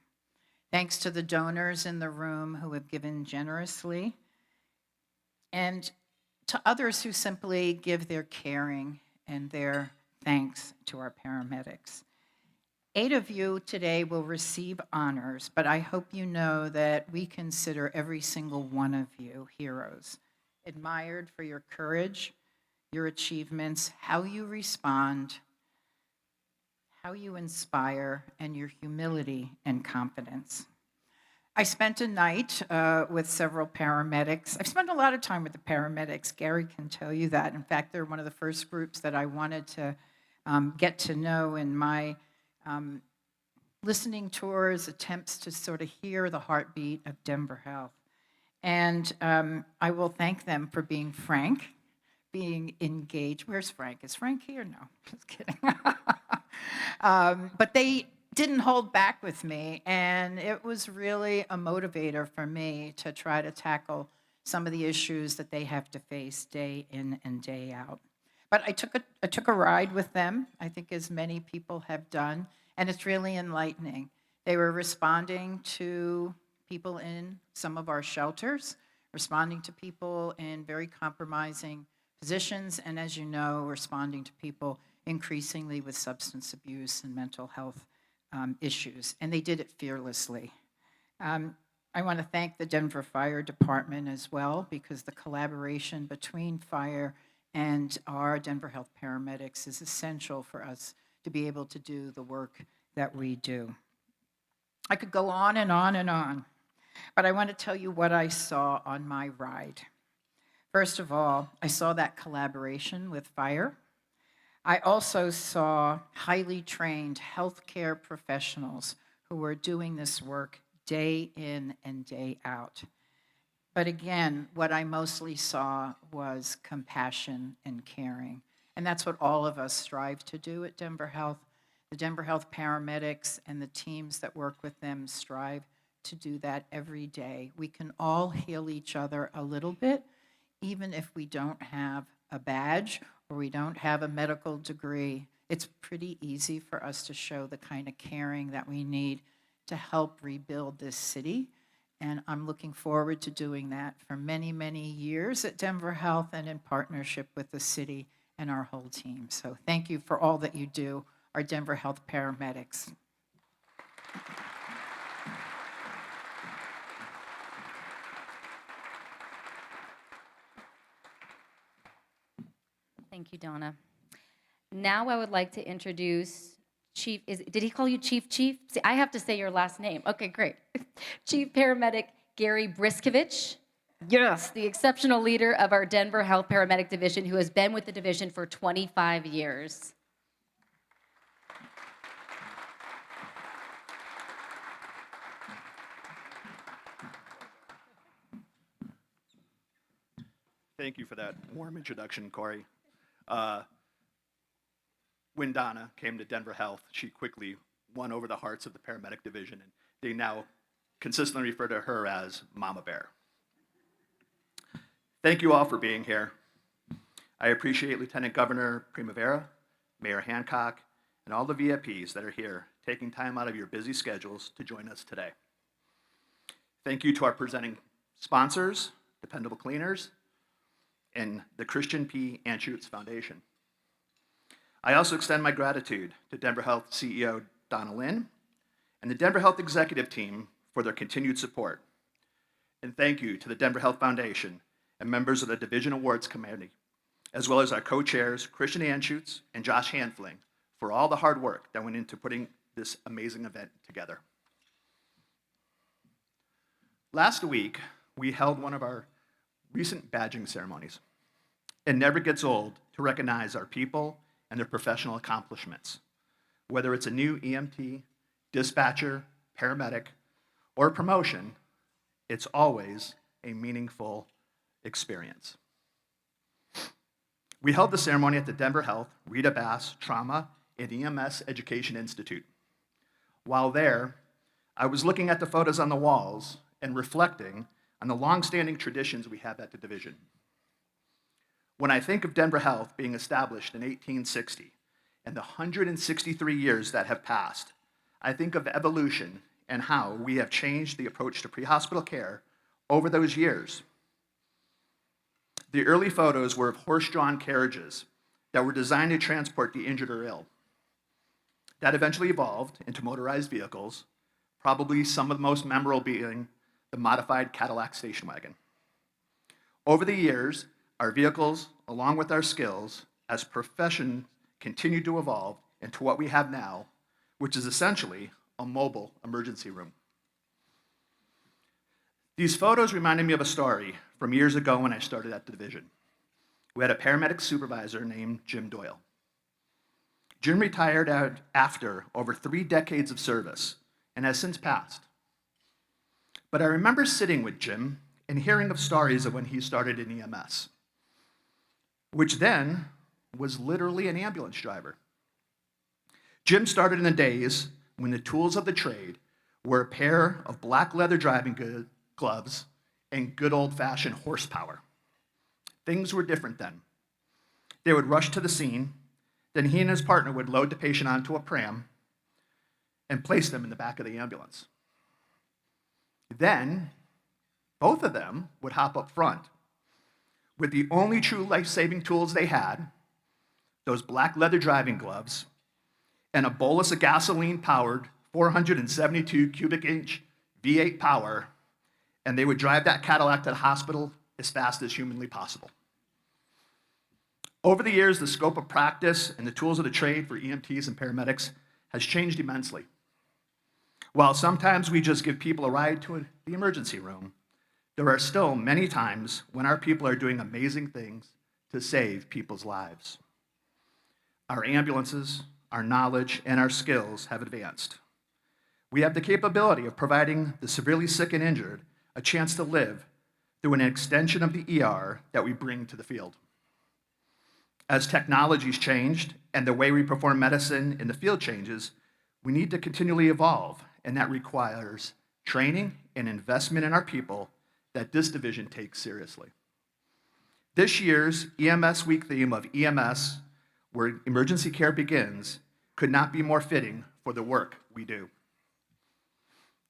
Thanks to the donors in the room who have given generously, and to others who simply give their caring and their thanks to our paramedics. 8 of you today will receive honors, but I hope you know that we consider every single one of you heroes, admired for your courage, your achievements, how you respond, how you inspire, and your humility and confidence. I spent a night with several paramedics. I've spent a lot of time with the paramedics. Gary can tell you that. In fact, they're one of the first groups that I wanted to get to know in my listening tours, attempts to sort of hear the heartbeat of Denver Health. And I will thank them for being frank, being engaged. Where's Frank? Is Frank here? No, just kidding. But they didn't hold back with me, and it was really a motivator for me to try to tackle some of the issues that they have to face day in and day out. But I took a ride with them, I think as many people have done, and it's really enlightening. They were responding to people in some of our shelters, responding to people in very compromising positions, and as you know, responding to people increasingly with substance abuse and mental health issues, and they did it fearlessly. I want to thank the Denver Fire Department as well, because the collaboration between fire and our Denver Health Paramedics is essential for us to be able to do the work that we do. I could go on and on and on, but I want to tell you what I saw on my ride. First of all, I saw that collaboration with fire. I also saw highly trained healthcare professionals who were doing this work day in and day out. But again, what I mostly saw was compassion and caring. And that's what all of us strive to do at Denver Health. The Denver Health paramedics and the teams that work with them strive to do that every day. We can all heal each other a little bit, even if we don't have a badge or we don't have a medical degree. It's pretty easy for us to show the kind of caring that we need to help rebuild this city. And I'm looking forward to doing that for many, many years at Denver Health and in partnership with the city and our whole team. So thank you for all that you do, our Denver Health paramedics. Thank you, Donna. Now I would like to introduce Chief, did he call you Chief? See, I have to say your last name. Okay, great. Chief Paramedic Gary Briskovich. Yes, the exceptional leader of our Denver Health Paramedic Division, who has been with the division for 25 years. Thank you for that warm introduction, Corey. When Donna came to Denver Health, she quickly won over the hearts of the paramedic division, and they now consistently refer to her as Mama Bear. Thank you all for being here. I appreciate Lieutenant Governor Primavera, Mayor Hancock, and all the VIPs that are here, taking time out of your busy schedules to join us today. Thank you to our presenting sponsors, Dependable Cleaners, and the Christian P. Anschutz Foundation. I also extend my gratitude to Denver Health CEO Donna Lynn and the Denver Health executive team for their continued support. And thank you to the Denver Health Foundation and members of the Division Awards Committee, as well as our co-chairs, Christian Anschutz and Josh Hanfling, for all the hard work that went into putting this amazing event together. Last week, we held one of our recent badging ceremonies. It never gets old to recognize our people and their professional accomplishments. Whether it's a new EMT, dispatcher, paramedic, or promotion, it's always a meaningful experience. We held the ceremony at the Denver Health Rita Bass Trauma and EMS Education Institute. While there, I was looking at the photos on the walls and reflecting on the long-standing traditions we have at the division. When I think of Denver Health being established in 1860 and the 163 years that have passed, I think of evolution and how we have changed the approach to pre-hospital care over those years. The early photos were of horse-drawn carriages that were designed to transport the injured or ill. That eventually evolved into motorized vehicles, probably some of the most memorable being the modified Cadillac station wagon. Over the years, our vehicles, along with our skills as professions, continue to evolve into what we have now, which is essentially a mobile emergency room. These photos reminded me of a story from years ago when I started at the division. We had a paramedic supervisor named Jim Doyle. Jim retired after over 3 decades of service and has since passed. But I remember sitting with Jim and hearing of stories of when he started in EMS, which then was literally an ambulance driver. Jim started in the days when the tools of the trade were a pair of black leather driving gloves and good old-fashioned horsepower. Things were different then. They would rush to the scene, then he and his partner would load the patient onto a pram and place them in the back of the ambulance. Then, both of them would hop up front with the only true life-saving tools they had, those black leather driving gloves, and a bolus of gasoline-powered 472 cubic inch V8 power and they would drive that Cadillac to the hospital as fast as humanly possible. Over the years, the scope of practice and the tools of the trade for EMTs and paramedics has changed immensely. While sometimes we just give people a ride to the emergency room, there are still many times when our people are doing amazing things to save people's lives. Our ambulances, our knowledge, and our skills have advanced. We have the capability of providing the severely sick and injured a chance to live through an extension of the ER that we bring to the field. As technology's changed and the way we perform medicine in the field changes, we need to continually evolve, and that requires training and investment in our people that this division takes seriously. This year's EMS Week theme of EMS, where emergency care begins, could not be more fitting for the work we do.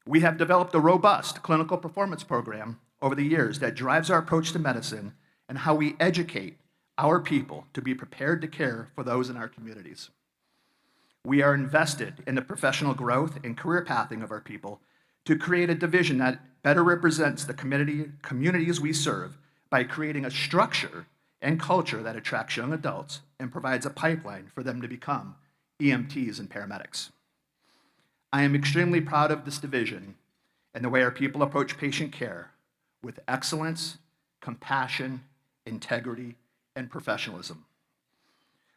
We have developed a robust clinical performance program over the years that drives our approach to medicine and how we educate our people to be prepared to care for those in our communities. We are invested in the professional growth and career pathing of our people to create a division that better represents the communities we serve by creating a structure and culture that attracts young adults and provides a pipeline for them to become EMTs and paramedics. I am extremely proud of this division and the way our people approach patient care with excellence, compassion, integrity, and professionalism.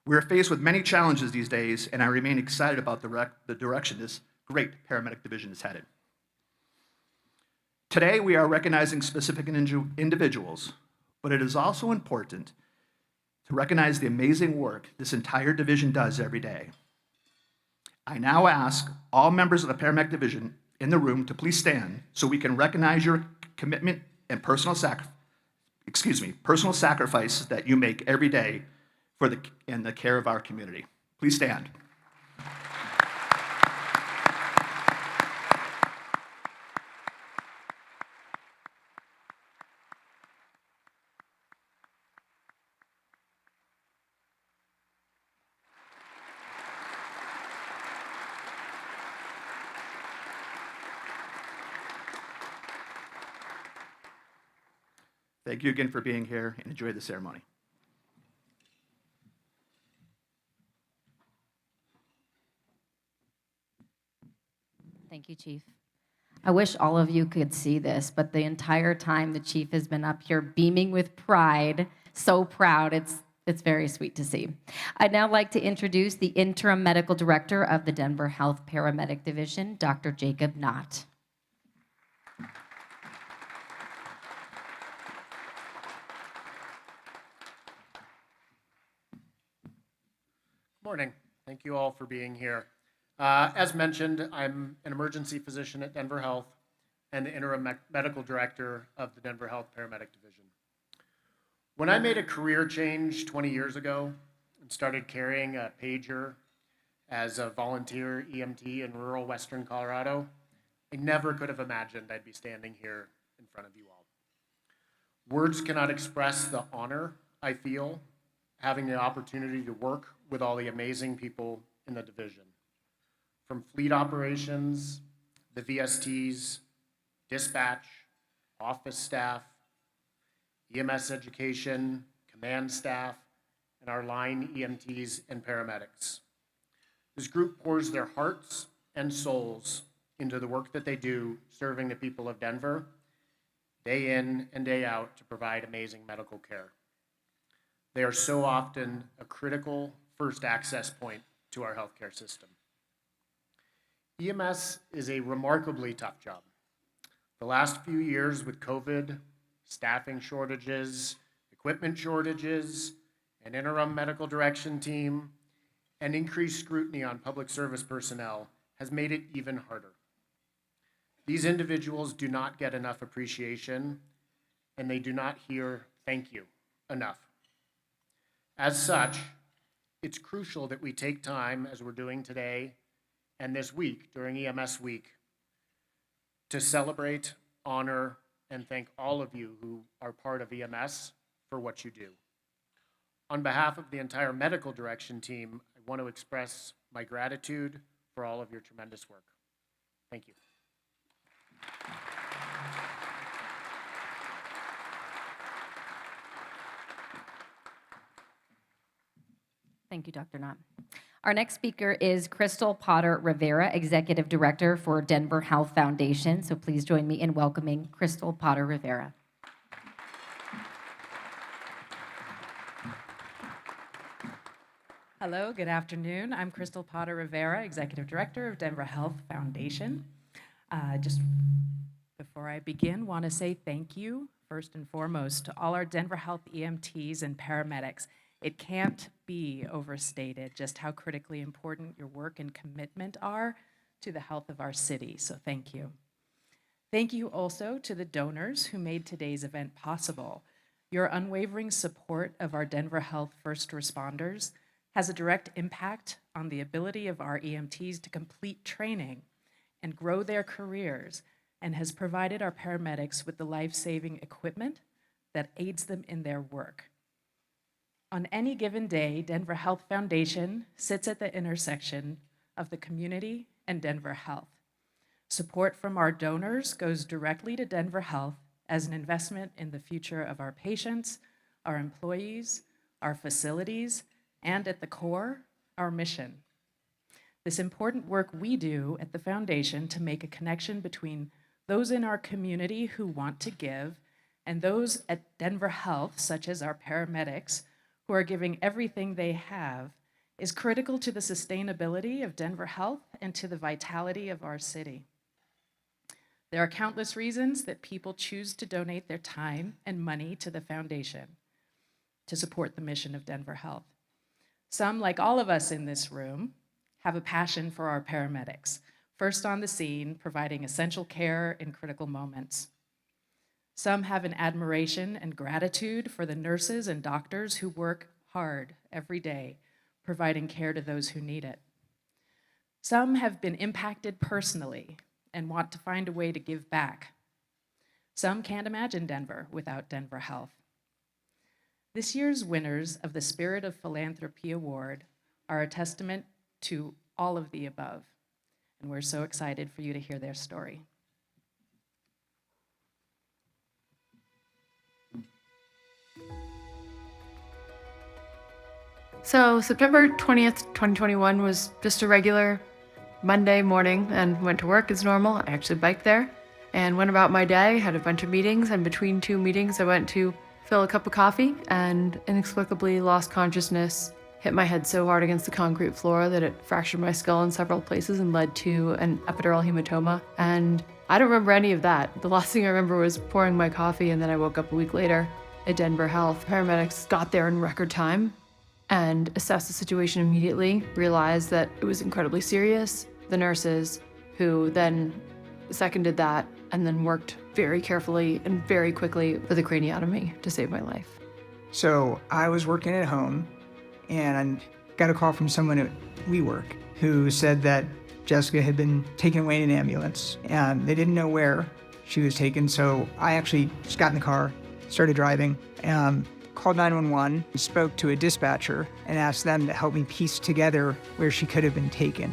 We are faced with many challenges these days, and I remain excited about the direction this great paramedic division is headed. Today, we are recognizing specific individuals, but it is also important to recognize the amazing work this entire division does every day. I now ask all members of the paramedic division in the room to please stand so we can recognize your commitment and personal sacrifice that you make every day in the care of our community. Please stand. Thank you again for being here, and enjoy the ceremony. Thank you, Chief. I wish all of you could see this, but the entire time the Chief has been up here beaming with pride, so proud. It's very sweet to see. I'd now like to introduce the Interim Medical Director of the Denver Health Paramedic Division, Dr. Jacob Knott. Morning. Thank you all for being here. As mentioned, I'm an emergency physician at Denver Health and the interim medical director of the Denver Health Paramedic Division. When I made a career change 20 years ago and started carrying a pager as a volunteer EMT in rural Western Colorado, I never could have imagined I'd be standing here in front of you all. Words cannot express the honor I feel having the opportunity to work with all the amazing people in the division. From fleet operations, the VSTs, dispatch, office staff, EMS education, command staff, and our line EMTs and paramedics. This group pours their hearts and souls into the work that they do serving the people of Denver, day in and day out to provide amazing medical care. They are so often a critical first access point to our healthcare system. EMS is a remarkably tough job. The last few years with COVID, staffing shortages, equipment shortages, an interim medical direction team, and increased scrutiny on public service personnel has made it even harder. These individuals do not get enough appreciation, and they do not hear thank you enough. As such, it's crucial that we take time, as we're doing today and this week during EMS Week, to celebrate, honor, and thank all of you who are part of EMS for what you do. On behalf of the entire medical direction team, I want to express my gratitude for all of your tremendous work. Thank you. Thank you, Dr. Knott. Our next speaker is Crystal Potter Rivera, Executive Director for Denver Health Foundation. So please join me in welcoming Crystal Potter Rivera. Hello, good afternoon. I'm Crystal Potter Rivera, Executive Director of Denver Health Foundation. Just before I begin, want to say thank you, first and foremost, to all our Denver Health EMTs and paramedics. It can't be overstated just how critically important your work and commitment are to the health of our city, so thank you. Thank you also to the donors who made today's event possible. Your unwavering support of our Denver Health first responders has a direct impact on the ability of our EMTs to complete training and grow their careers, and has provided our paramedics with the life-saving equipment that aids them in their work. On any given day, Denver Health Foundation sits at the intersection of the community and Denver Health. Support from our donors goes directly to Denver Health as an investment in the future of our patients, our employees, our facilities, and at the core, our mission. This important work we do at the foundation to make a connection between those in our community who want to give and those at Denver Health, such as our paramedics, who are giving everything they have, is critical to the sustainability of Denver Health and to the vitality of our city. There are countless reasons that people choose to donate their time and money to the foundation to support the mission of Denver Health. Some, like all of us in this room, have a passion for our paramedics, first on the scene, providing essential care in critical moments. Some have an admiration and gratitude for the nurses and doctors who work hard every day, providing care to those who need it. Some have been impacted personally and want to find a way to give back. Some can't imagine Denver without Denver Health. This year's winners of the Spirit of Philanthropy Award are a testament to all of the above, and we're so excited for you to hear their story. So September 20th, 2021 was just a regular Monday morning and went to work as normal. I actually biked there and went about my day, had a bunch of meetings, and between two meetings I went to fill a cup of coffee and inexplicably lost consciousness, hit my head so hard against the concrete floor that it fractured my skull in several places and led to an epidural hematoma. And I don't remember any of that. The last thing I remember was pouring my coffee, and then I woke up a week later at Denver Health. Paramedics got there in record time and assessed the situation immediately, realized that it was incredibly serious. The nurses, who then seconded that and then worked very carefully and very quickly for the craniotomy to save my life. So I was working at home and got a call from someone at WeWork who said that Jessica had been taken away in an ambulance and they didn't know where she was taken. So I actually just got in the car, started driving, called 911, spoke to a dispatcher and asked them to help me piece together where she could have been taken.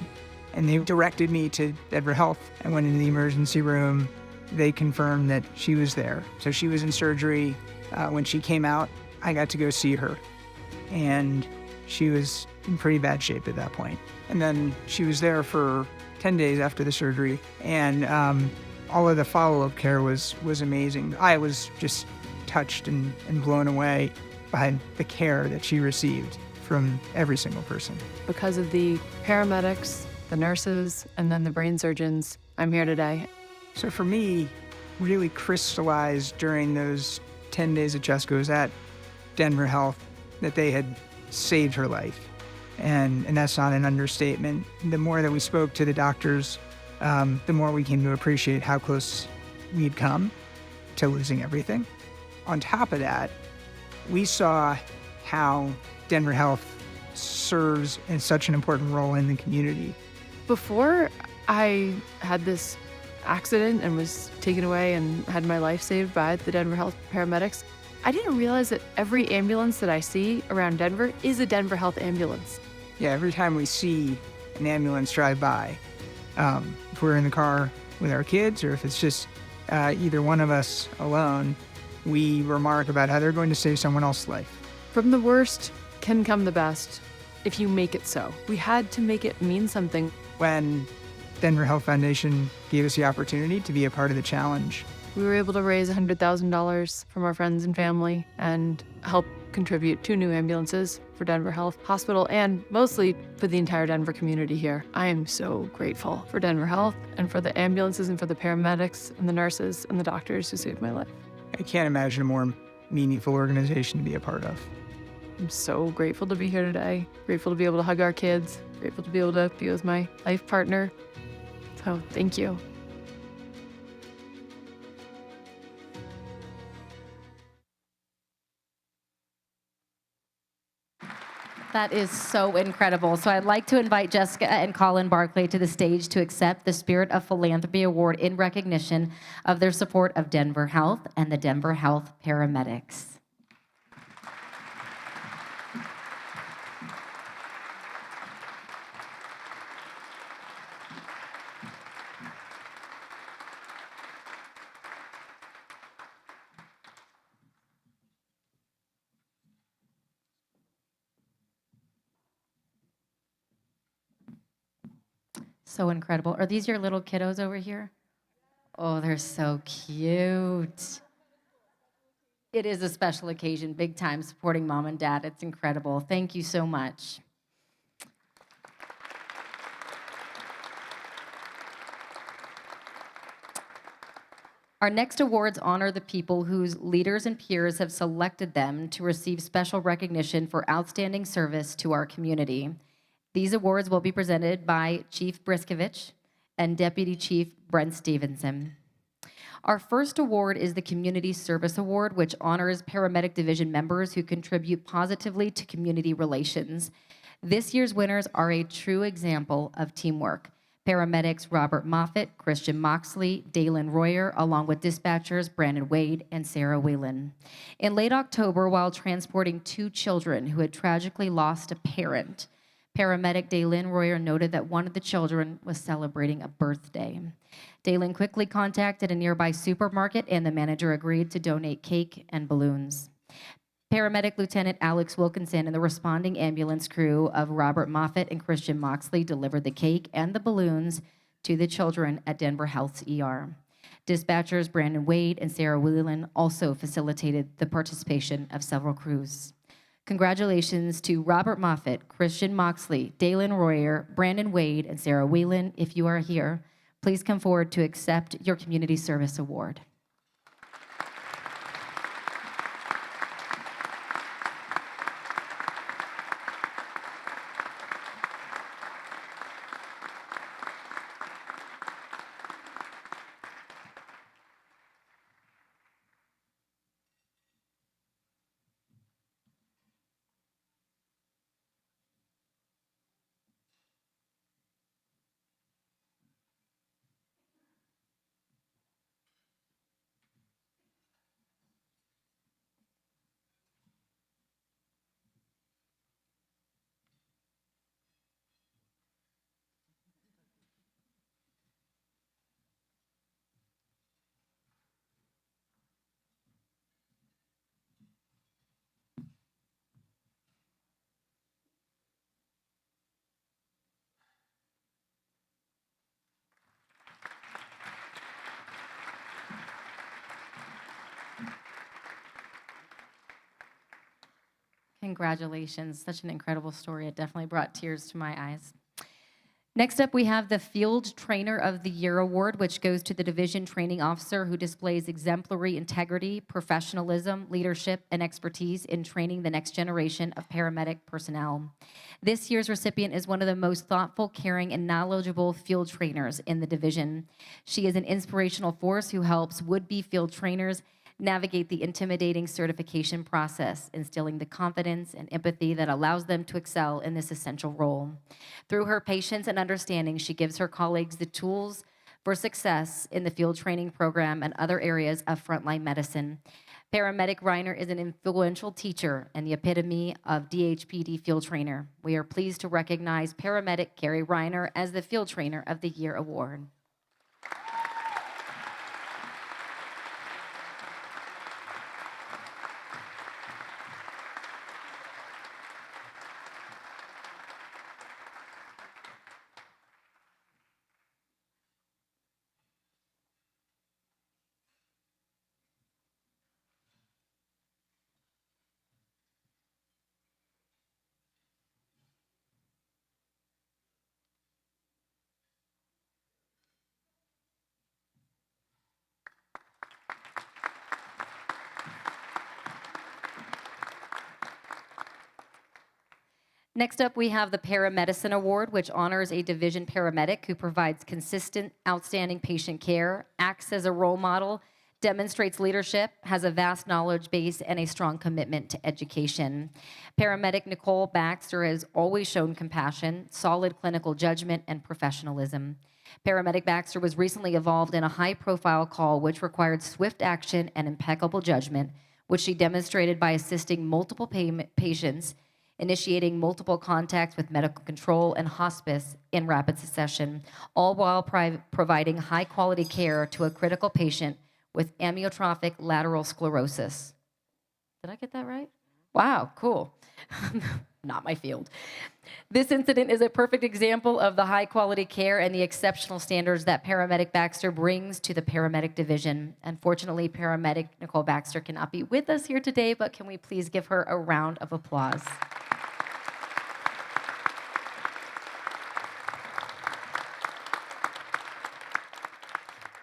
And they directed me to Denver Health. I went into the emergency room. They confirmed that she was there. So she was in surgery. When she came out, I got to go see her. And she was in pretty bad shape at that point. And then she was there for 10 days after the surgery. And all of the follow-up care was amazing. I was just touched and blown away by the care that she received from every single person. Because of the paramedics, the nurses, and then the brain surgeons, I'm here today. So for me, really crystallized during those 10 days that Jessica was at Denver Health that they had saved her life. And that's not an understatement. The more that we spoke to the doctors, the more we came to appreciate how close we'd come to losing everything. On top of that, we saw how Denver Health serves in such an important role in the community. Before I had this accident and was taken away and had my life saved by the Denver Health Paramedics, I didn't realize that every ambulance that I see around Denver is a Denver Health ambulance. Yeah, every time we see an ambulance drive by, if we're in the car with our kids or if it's just either one of us alone, we remark about how they're going to save someone else's life. From the worst can come the best. if you make it so. We had to make it mean something. When Denver Health Foundation gave us the opportunity to be a part of the challenge, We were able to raise $100,000 from our friends and family and help contribute 2 new ambulances for Denver Health Hospital and mostly for the entire Denver community here. I am so grateful for Denver Health and for the ambulances and for the paramedics and the nurses and the doctors who saved my life. I can't imagine a more meaningful organization to be a part of. I'm so grateful to be here today, grateful to be able to hug our kids, grateful to be able to be with my life partner. So thank you. That is so incredible. So I'd like to invite Jessica and Colin Barclay to the stage to accept the Spirit of Philanthropy Award in recognition of their support of Denver Health and the Denver Health Paramedics. So incredible. Are these your little kiddos over here? Oh, they're so cute. It is a special occasion, big time, supporting mom and dad. It's incredible. Thank you so much. Our next awards honor the people whose leaders and peers have selected them to receive special recognition for outstanding service to our community. These awards will be presented by Chief Briskovich and Deputy Chief Brent Stevenson. Our first award is the Community Service Award, which honors Paramedic Division members who contribute positively to community relations. This year's winners are a true example of teamwork. Paramedics Robert Moffitt, Christian Moxley, Dalen Royer, along with dispatchers Brandon Wade and Sarah Whalen. In late October, while transporting 2 children who had tragically lost a parent, paramedic Dalen Royer noted that one of the children was celebrating a birthday. Dalen quickly contacted a nearby supermarket and the manager agreed to donate cake and balloons. Paramedic Lieutenant Alex Wilkinson and the responding ambulance crew of Robert Moffitt and Christian Moxley delivered the cake and the balloons to the children at Denver Health's ER. Dispatchers Brandon Wade and Sarah Whelan also facilitated the participation of several crews. Congratulations to Robert Moffitt, Christian Moxley, Dalen Royer, Brandon Wade, and Sarah Whelan. If you are here, please come forward to accept your Community Service Award. Congratulations. Such an incredible story. It definitely brought tears to my eyes. Next up, we have the Field Trainer of the Year Award, which goes to the division training officer who displays exemplary integrity, professionalism, leadership, and expertise in training the next generation of paramedic personnel. This year's recipient is one of the most thoughtful, caring, and knowledgeable field trainers in the division. She is an inspirational force who helps would-be field trainers navigate the intimidating certification process, instilling the confidence and empathy that allows them to excel in this essential role. Through her patience and understanding, she gives her colleagues the tools for success in the field training program and other areas of frontline medicine. Paramedic Reiner is an influential teacher and the epitome of DHPD field trainer. We are pleased to recognize paramedic Carrie Reiner as the Field Trainer of the Year Award. Next up, we have the Paramedicine Award, which honors a division paramedic who provides consistent, outstanding patient care, acts as a role model, demonstrates leadership, has a vast knowledge base, and a strong commitment to education. Paramedic Nicole Baxter has always shown compassion, solid clinical judgment, and professionalism. Paramedic Baxter was recently involved in a high-profile call which required swift action and impeccable judgment, which she demonstrated by assisting multiple patients, initiating multiple contacts with medical control and hospice in rapid succession, all while providing high-quality care to a critical patient with amyotrophic lateral sclerosis. Did I get that right? Wow, cool. Not my field. This incident is a perfect example of the high-quality care and the exceptional standards that Paramedic Baxter brings to the Paramedic Division. Unfortunately, Paramedic Nicole Baxter cannot be with us here today, but can we please give her a round of applause?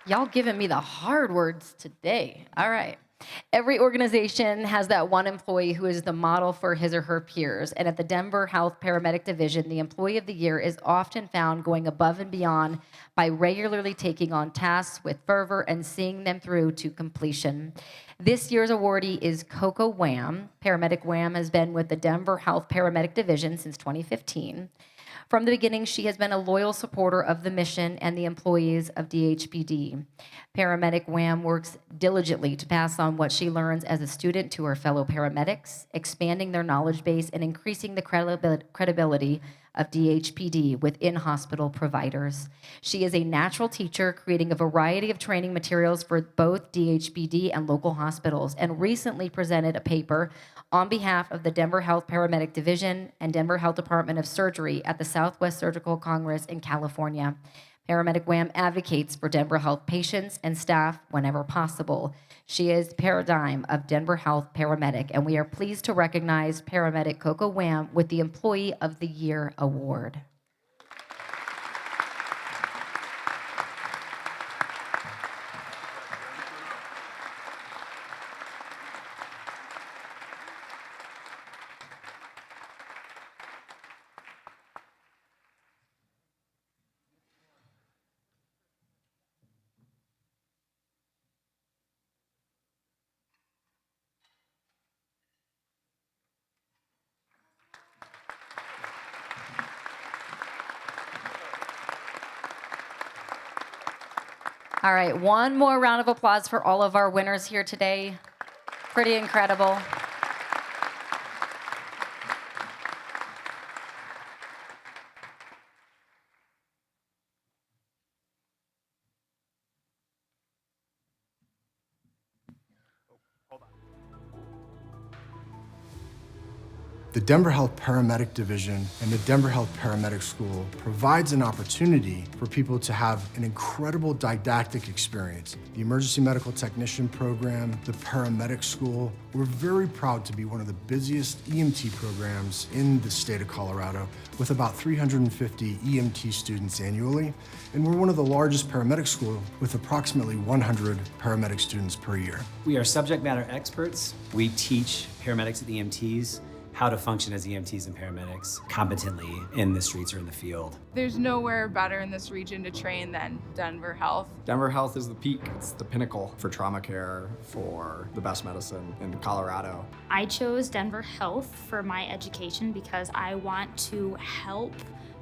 Y'all giving me the hard words today. All right. Every organization has that one employee who is the model for his or her peers. And at the Denver Health Paramedic Division, the Employee of the Year is often found going above and beyond by regularly taking on tasks with fervor and seeing them through to completion. This year's awardee is Coco Wham. Paramedic Wham has been with the Denver Health Paramedic Division since 2015. From the beginning, she has been a loyal supporter of the mission and the employees of DHPD. Paramedic Wham works diligently to pass on what she learns as a student to her fellow paramedics, expanding their knowledge base and increasing the credibility of DHPD with in-hospital providers. She is a natural teacher, creating a variety of training materials for both DHPD and local hospitals, and recently presented a paper on behalf of the Denver Health Paramedic Division and Denver Health Department of Surgery at the Southwest Surgical Congress in California. Paramedic Wham advocates for Denver Health patients and staff whenever possible. She is the paradigm of Denver Health Paramedic, and we are pleased to recognize Paramedic Coco Wham with the Employee of the Year Award. All right, one more round of applause for all of our winners here today. Pretty incredible. The Denver Health Paramedic Division and the Denver Health Paramedic School provides an opportunity for people to have an incredible didactic experience. The Emergency Medical Technician Program, the Paramedic School, we're very proud to be one of the busiest EMT programs in the state of Colorado, with about 350 EMT students annually. And we're one of the largest paramedic schools with approximately 100 paramedic students per year. We are subject matter experts. We teach paramedics and EMTs how to function as EMTs and paramedics competently in the streets or in the field. There's nowhere better in this region to train than Denver Health. Denver Health is the peak. It's the pinnacle for trauma care, for the best medicine in Colorado. I chose Denver Health for my education because I want to help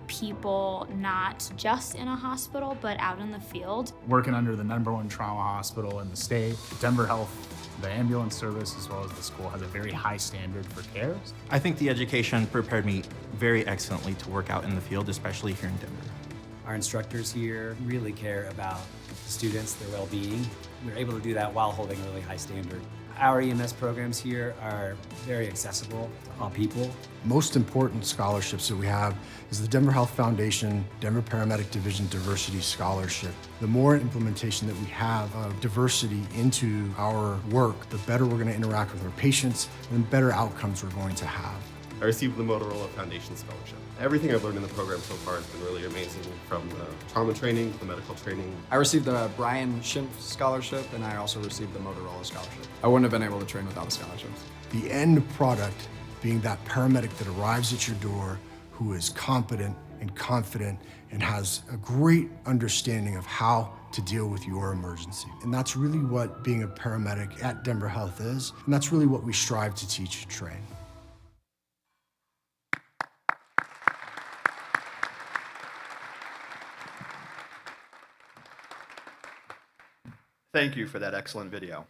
people not just in a hospital, but out in the field. Working under the #1 trauma hospital in the state, Denver Health, the ambulance service, as well as the school, has a very high standard for care. I think the education prepared me very excellently to work out in the field, especially here in Denver. Our instructors here really care about the students, their well-being. We're able to do that while holding a really high standard. Our EMS programs here are very accessible to all people. Most important scholarships that we have is the Denver Health Foundation Denver Paramedic Division Diversity Scholarship. The more implementation that we have of diversity into our work, the better we're going to interact with our patients and the better outcomes we're going to have. I received the Motorola Foundation Scholarship. Everything I've learned in the program so far has been really amazing, from the trauma training to the medical training. I received the Brian Schimpf Scholarship, and I also received the Motorola Scholarship. I wouldn't have been able to train without the scholarships. The end product being that paramedic that arrives at your door who is competent and confident and has a great understanding of how to deal with your emergency. And that's really what being a paramedic at Denver Health is, and that's really what we strive to teach and train. Thank you for that excellent video.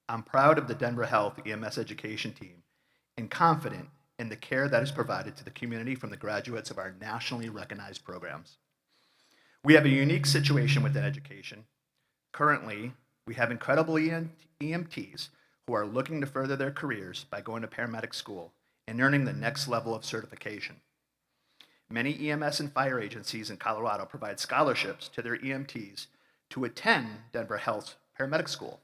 I'm proud of the Denver Health EMS education team and confident in the care that is provided to the community from the graduates of our nationally recognized programs. We have a unique situation within education. Currently, we have incredible EMTs who are looking to further their careers by going to paramedic school and earning the next level of certification. Many EMS and fire agencies in Colorado provide scholarships to their EMTs to attend Denver Health's paramedic school.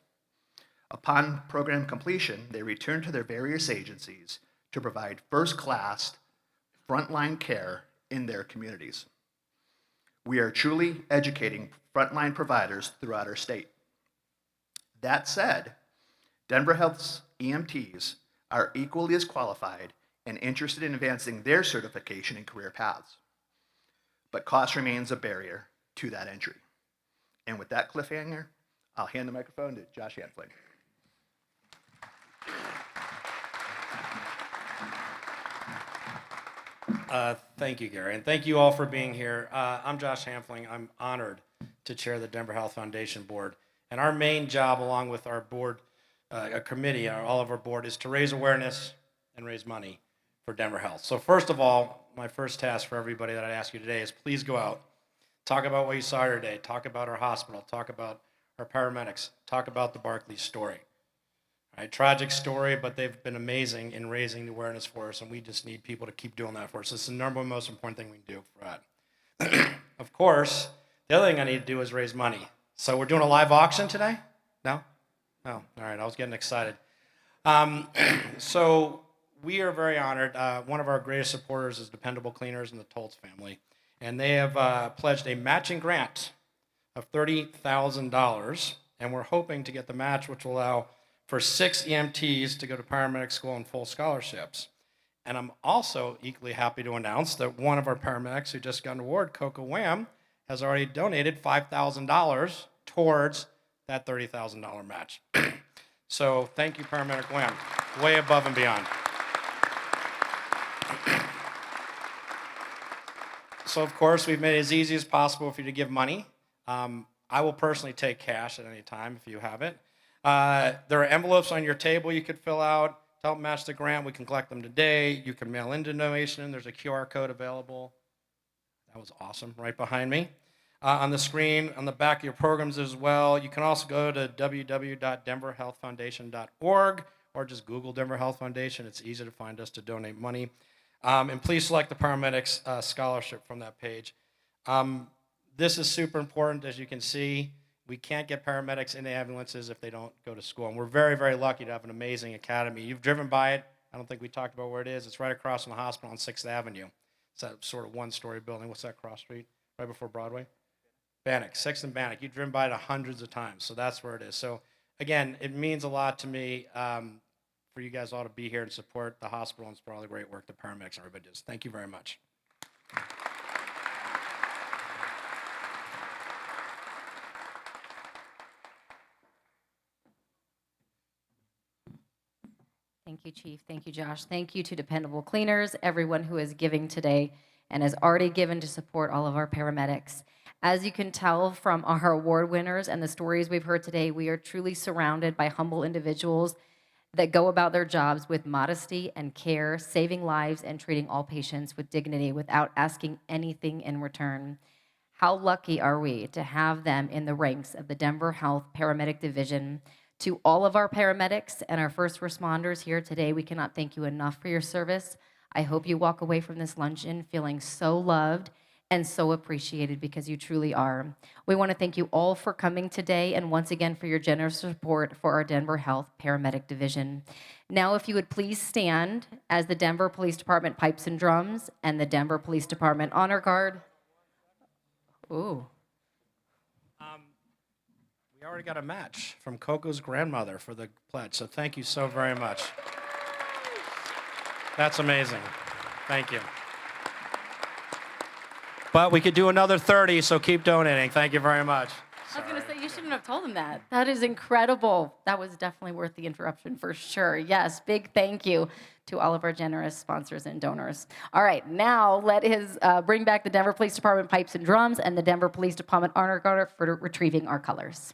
Upon program completion, they return to their various agencies to provide first-class frontline care in their communities. We are truly educating frontline providers throughout our state. That said, Denver Health's EMTs are equally as qualified and interested in advancing their certification and career paths. But cost remains a barrier to that entry. And with that cliffhanger, I'll hand the microphone to Josh Hanfling. Thank you, Gary, and thank you all for being here. I'm Josh Hanfling. I'm honored to chair the Denver Health Foundation Board. And our main job, along with our board, a committee, all of our board, is to raise awareness and raise money for Denver Health. So first of all, my first task for everybody that I ask you today is please go out, talk about what you saw today, talk about our hospital, talk about our paramedics, talk about the Barclays story. Right, tragic story, but they've been amazing in raising the awareness for us, and we just need people to keep doing that for us. It's the number one most important thing we can do for that. Of course, the other thing I need to do is raise money. So we're doing a live auction today? No? Oh, all right, I was getting excited. So we are very honored. One of our greatest supporters is Dependable Cleaners and the Toltz family, and they have pledged a matching grant of $30,000, and we're hoping to get the match, which will allow for 6 EMTs to go to paramedic school on full scholarships. And I'm also equally happy to announce that one of our paramedics who just got an award, Coco Wham, has already donated $5,000 towards that $30,000 match. So thank you, Paramedic Wham, way above and beyond. So of course, we've made it as easy as possible for you to give money. I will personally take cash at any time if you have it. There are envelopes on your table you could fill out to help match the grant. We can collect them today. You can mail in donation. There's a QR code available. That was awesome, right behind me. On the screen, on the back of your programs as well. You can also go to www.denverhealthfoundation.org or just Google Denver Health Foundation. It's easy to find us to donate money. And please select the paramedics scholarship from that page. This is super important, as you can see. We can't get paramedics into ambulances if they don't go to school. And we're very, very lucky to have an amazing academy. You've driven by it. I don't think we talked about where it is. It's right across from the hospital on 6th Avenue. It's that sort of one-story building. What's that cross street? Right before Broadway? Bannock, 6th and Bannock. You've driven by it hundreds of times, so that's where it is. So again, it means a lot to me for you guys all to be here and support the hospital and for all the great work the paramedics and everybody does. Thank you very much. Thank you, Chief. Thank you, Josh. Thank you to Dependable Cleaners, everyone who is giving today and has already given to support all of our paramedics. As you can tell from our award winners and the stories we've heard today, we are truly surrounded by humble individuals that go about their jobs with modesty and care, saving lives and treating all patients with dignity without asking anything in return. How lucky are we to have them in the ranks of the Denver Health Paramedic Division? To all of our paramedics and our first responders here today, we cannot thank you enough for your service. I hope you walk away from this luncheon feeling so loved and so appreciated, because you truly are. We want to thank you all for coming today and once again for your generous support for our Denver Health Paramedic Division. Now, if you would please stand as the Denver Police Department pipes and drums and the Denver Police Department Honor Guard. Ooh. We already got a match from Coco's grandmother for the pledge, so thank you so very much. That's amazing. Thank you. But we could do another 30, so keep donating. Thank you very much. I was going to say, you shouldn't have told him that. That is incredible. That was definitely worth the interruption for sure. Yes, big thank you to all of our generous sponsors and donors. All right, now let us bring back the Denver Police Department pipes and drums and the Denver Police Department honor guard for retrieving our colors.